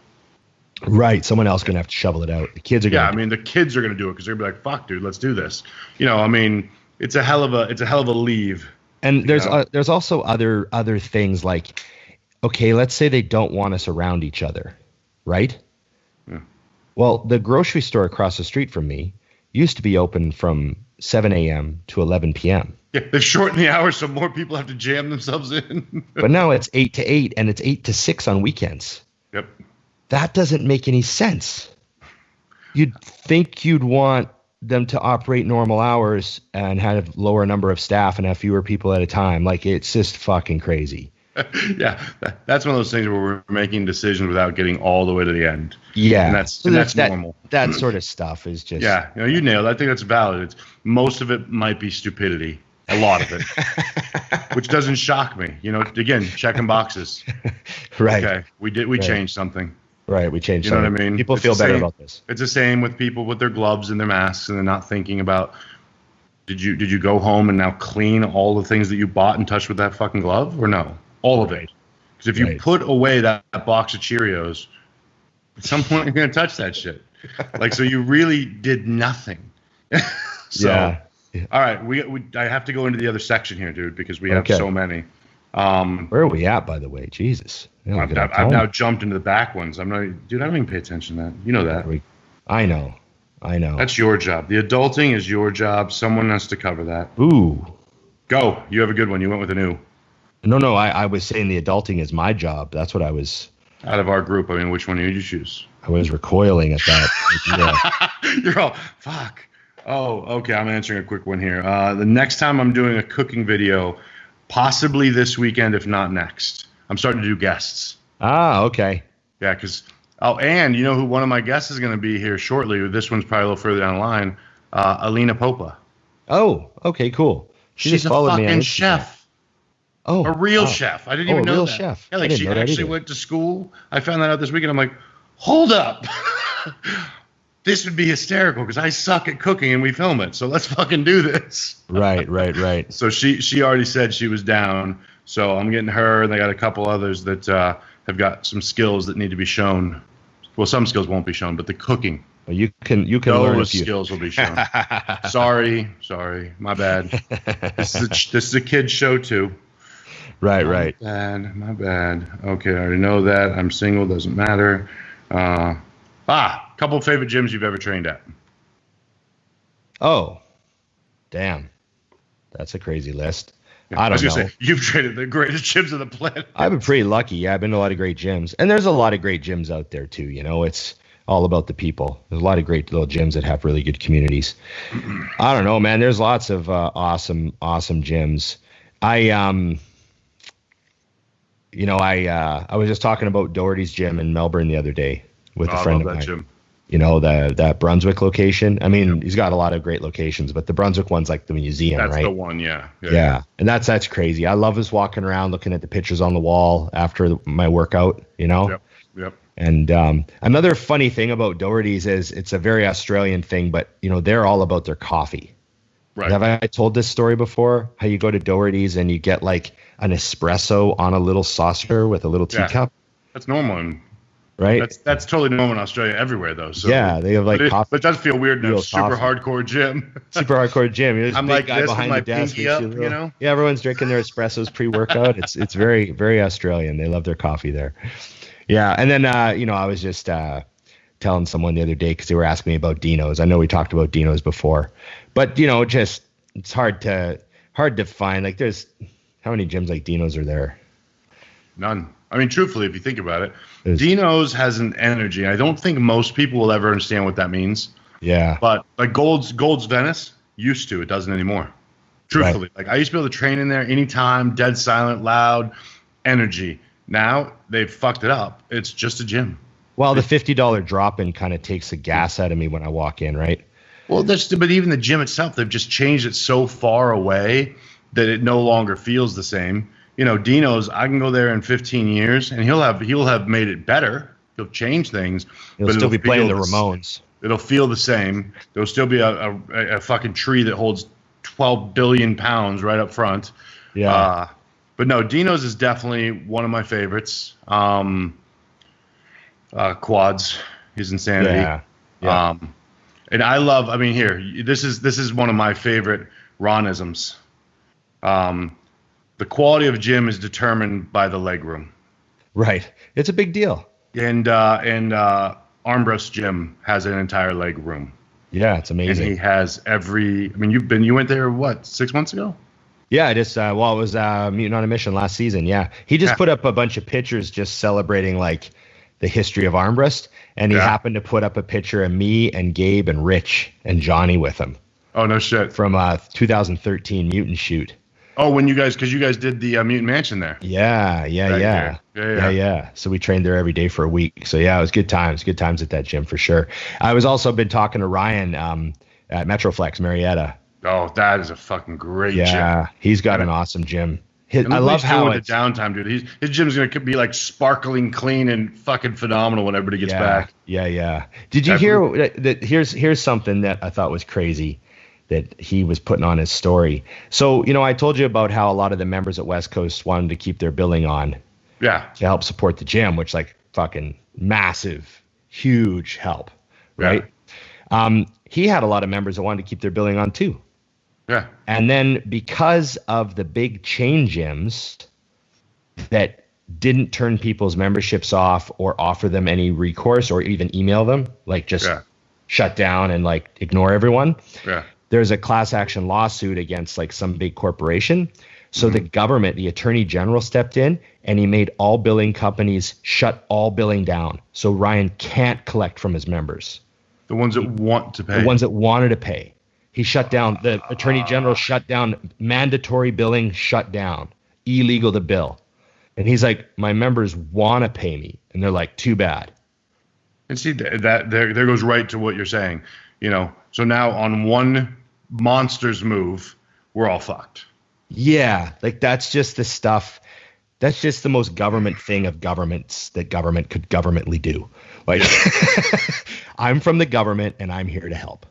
Right. Someone else is going to have to shovel it out. The kids are going to. Yeah, I mean, the kids are going to do it because they're going to be like, fuck, dude, let's do this. I mean, it's a hell of a leave. And there's also other things like, okay, let's say they don't want us around each other, right? Yeah. Well, the grocery store across the street from me used to be open from 7 a.m. to 11 p.m. Yeah, they've shortened the hours so more people have to jam themselves in. But now it's 8 to 8 and it's 8 to 6 on weekends. Yep. That doesn't make any sense. You'd think you'd want them to operate normal hours and have lower number of staff and have fewer people at a time. Like, it's just fucking crazy. Yeah, that's one of those things where we're making decisions without getting all the way to the end. Yeah, and that's normal. That sort of stuff is just. Yeah, you nailed it. I think that's valid. Most of it might be stupidity. A lot of it, which doesn't shock me. Again, checking boxes. Right. Okay, we changed something. Right, we changed. You know what I mean? People feel better about this. It's the same with people with their gloves and their masks, and they're not thinking about. Did you go home and now clean all the things that you bought and touched with that fucking glove, or no? All of it. Because if you put away that box of Cheerios, at some point you're going to touch that shit. So you really did nothing. So, yeah. All right, I have to go into the other section here, dude, because we have so many. Where are we at, by the way? Jesus. I've now jumped into the back ones. I'm not, dude. I don't even pay attention to that. You know that. I know. That's your job. The adulting is your job. Someone has to cover that. Ooh. Go. You have a good one. You went with a new. No. I was saying the adulting is my job. That's what I was. Out of our group, I mean, which one did you choose? I was recoiling at that. You're all, fuck. Oh, okay. I'm answering a quick one here. The next time I'm doing a cooking video, possibly this weekend, if not next. I'm starting to do guests. Ah, okay. Yeah, because and you know who one of my guests is going to be here shortly? This one's probably a little further down the line. Alina Popa. Oh, okay, cool. She's a fucking chef. Oh, a real chef. I didn't even know that. A real chef. Yeah, like she actually went to school. I found that out this weekend. I'm like, hold up. This would be hysterical because I suck at cooking and we film it. So let's fucking do this. Right. So she already said she was down. So I'm getting her, and I got a couple others that have got some skills that need to be shown. Well, some skills won't be shown, but the cooking. Well, you can learn those skills will be shown. Sorry, my bad. This is a kid's show too. Right. My bad. Okay, I already know that. I'm single. Doesn't matter. Couple of favorite gyms you've ever trained at. Oh, damn. That's a crazy list. Yeah, I was going to say, you've trained at the greatest gyms on the planet. I've been pretty lucky. Yeah, I've been to a lot of great gyms. And there's a lot of great gyms out there, too. You know, it's all about the people. There's a lot of great little gyms that have really good communities. I don't know, man. There's lots of awesome gyms. I was just talking about Doherty's gym in Melbourne the other day with a friend of mine. Gym. You know, that Brunswick location. I mean, He's got a lot of great locations, but the Brunswick one's like the museum, right? That's the one, yeah. And that's crazy. I love just walking around looking at the pictures on the wall after my workout, you know? Yep. And another funny thing about Doherty's is it's a very Australian thing, but, you know, they're all about their coffee. Right. Have I told this story before? How you go to Doherty's and you get like an espresso on a little saucer with a little teacup? That's normal. Right. That's totally normal in Australia everywhere, though. So, yeah, they have like coffee. But it does feel weird in a super hardcore gym. Super hardcore gym. I'm like guy this behind with my the desk, pinky up, you know? Yeah, everyone's drinking their espressos pre-workout. It's very, very Australian. They love their coffee there. Yeah, and then I was just telling someone the other day because they were asking me about Dino's. I know we talked about Dino's before, but just it's hard to find. Like, there's how many gyms like Dino's are there? None. I mean, truthfully, if you think about it, Dino's has an energy. I don't think most people will ever understand what that means. Yeah. But like Gold's Venice used to. It doesn't anymore. Truthfully. Right. Like I used to be able to train in there anytime, dead silent, loud, energy. Now they've fucked it up. It's just a gym. Well, the $50 drop-in kind of takes the gas out of me when I walk in, right? Well, but even the gym itself, they've just changed it so far away that it no longer feels the same. You know, Dino's, I can go there in 15 years, and he'll have made it better. He'll change things. He'll still be playing the Ramones. It'll feel the same. There'll still be a fucking tree that holds 12 billion pounds right up front. Yeah. But no, Dino's is definitely one of my favorites. Quads, he's insanity. Yeah. And I love. I mean, this is one of my favorite Ronisms. The quality of a gym is determined by the leg room. Right. It's a big deal. And Armbrust Gym has an entire leg room. Yeah, it's amazing. And he has you went there, what, 6 months ago? Yeah, I just, it was Mutant on a Mission last season, yeah. He just put up a bunch of pictures just celebrating, like, the history of Armbrust, and he happened to put up a picture of me and Gabe and Rich and Johnny with him. Oh, no shit. From 2013 Mutant shoot. Oh, because you guys did the Mutant Mansion there. Yeah. So we trained there every day for a week. So yeah, it was good times at that gym for sure. I was also been talking to Ryan at Metroflex Marietta. Oh, that is a fucking great gym. Yeah, he's got an awesome gym. I love how the downtime, dude. His gym's gonna be like sparkling clean and fucking phenomenal when everybody gets back. Yeah. Did you hear that? Here's something that I thought was crazy that he was putting on his story. So, I told you about how a lot of the members at West Coast wanted to keep their billing on. Yeah. To help support the gym, which like fucking massive, huge help. Right. Yeah. He had a lot of members that wanted to keep their billing on too. Yeah. And then because of the big chain gyms, that didn't turn people's memberships off or offer them any recourse or even email them, like just shut down and like ignore everyone. Yeah. There's a class action lawsuit against like some big corporation. So the government, the attorney general stepped in and he made all billing companies shut all billing down. So Ryan can't collect from his members. The ones that want to pay. The ones that wanted to pay. He shut down, the attorney general shut down, mandatory billing shut down, illegal to bill. And he's like, my members want to pay me. And they're like, too bad. And see, that there goes right to what you're saying. You know, so now on one monster's move, we're all fucked. Yeah, like that's just the stuff. That's just the most government thing of governments that government could governmentally do. Like, I'm from the government and I'm here to help.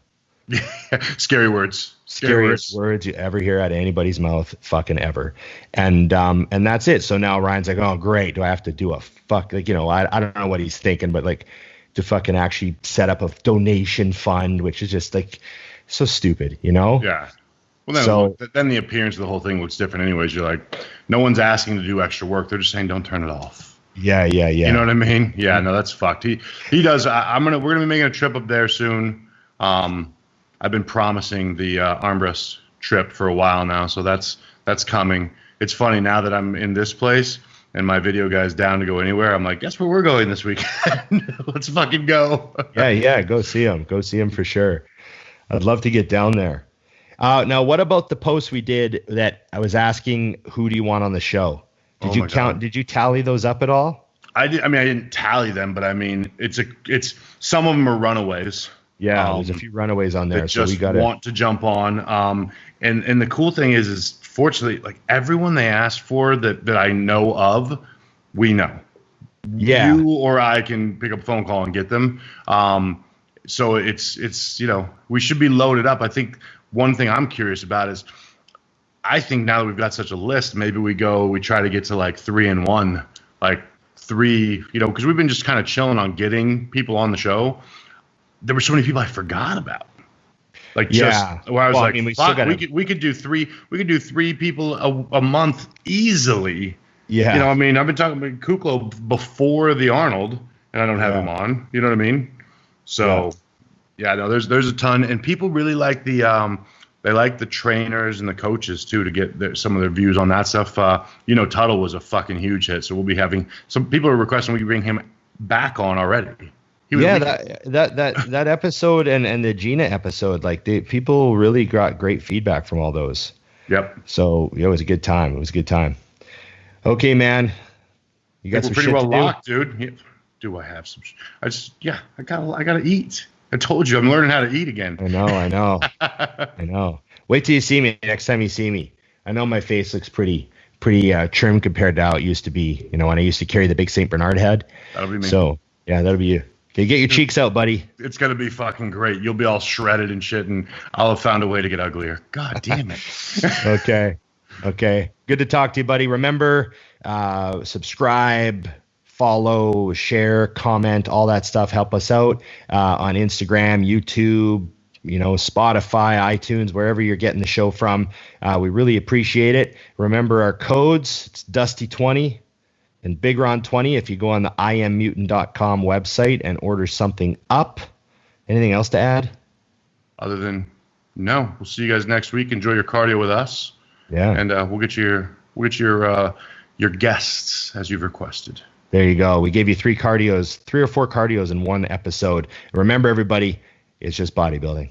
Scary words. Scariest words you ever hear out of anybody's mouth, fucking ever. And that's it. So now Ryan's like, oh great, do I have to do a fuck? Like, you know, I don't know what he's thinking, but like to fucking actually set up a donation fund, which is just like so stupid, you know? Yeah. Well, then the appearance of the whole thing looks different anyways. You're like, no one's asking to do extra work. They're just saying, don't turn it off. Yeah. You know what I mean? Yeah, no, that's fucked. He does. We're going to be making a trip up there soon. I've been promising the armrest trip for a while now. So that's coming. It's funny now that I'm in this place and my video guy's down to go anywhere. I'm like, guess where we're going this weekend? Let's fucking go. Yeah. Go see him. Go see him for sure. I'd love to get down there. Now, what about the post we did that I was asking, who do you want on the show? Did you count? God. Did you tally those up at all? I did. I mean, I didn't tally them, but I mean, it's some of them are runaways. Yeah, there's a few runaways on there. That so just want to jump on. And the cool thing is fortunately, like everyone they asked for that I know of, we know. Yeah. You or I can pick up a phone call and get them. So it's you know, we should be loaded up. I think. One thing I'm curious about is I think now that we've got such a list, maybe we try to get to like 3-in-1, like 3, you know, because we've been just kind of chilling on getting people on the show. There were so many people I forgot about. Like just where I was like, I mean, we could do 3 people a month easily. Yeah. You know, I mean, I've been talking about Kuklo before the Arnold and I don't have him on, you know what I mean? So yeah, no, there's a ton, and people really like they like the trainers and the coaches too to get some of their views on that stuff. You know, Tuttle was a fucking huge hit, so we'll be having some people are requesting we bring him back on already. That episode and the Gina episode, like people really got great feedback from all those. Yep. So it was a good time. It was a good time. Okay, man, you got some pretty shit well to locked, dude. Yeah. Do I have some? I gotta eat. I told you, I'm learning how to eat again. I know. I know. Wait till you see me next time you see me. I know my face looks pretty trim compared to how it used to be. You know, when I used to carry the big St. Bernard head. That'll be me. So, yeah, that'll be you. Okay, get your cheeks out, buddy. It's going to be fucking great. You'll be all shredded and shit, and I'll have found a way to get uglier. God damn it. Okay. Good to talk to you, buddy. Remember, subscribe, follow, share, comment, all that stuff. Help us out on Instagram, YouTube, you know, Spotify, iTunes, wherever you're getting the show from. We really appreciate it. Remember our codes. It's Dusty20 and BigRon20 if you go on the IamMutant.com website and order something up. Anything else to add? Other than, no. We'll see you guys next week. Enjoy your cardio with us. Yeah. And we'll get your guests as you've requested. There you go. We gave you 3 or 4 cardios in one episode. Remember, everybody, it's just bodybuilding.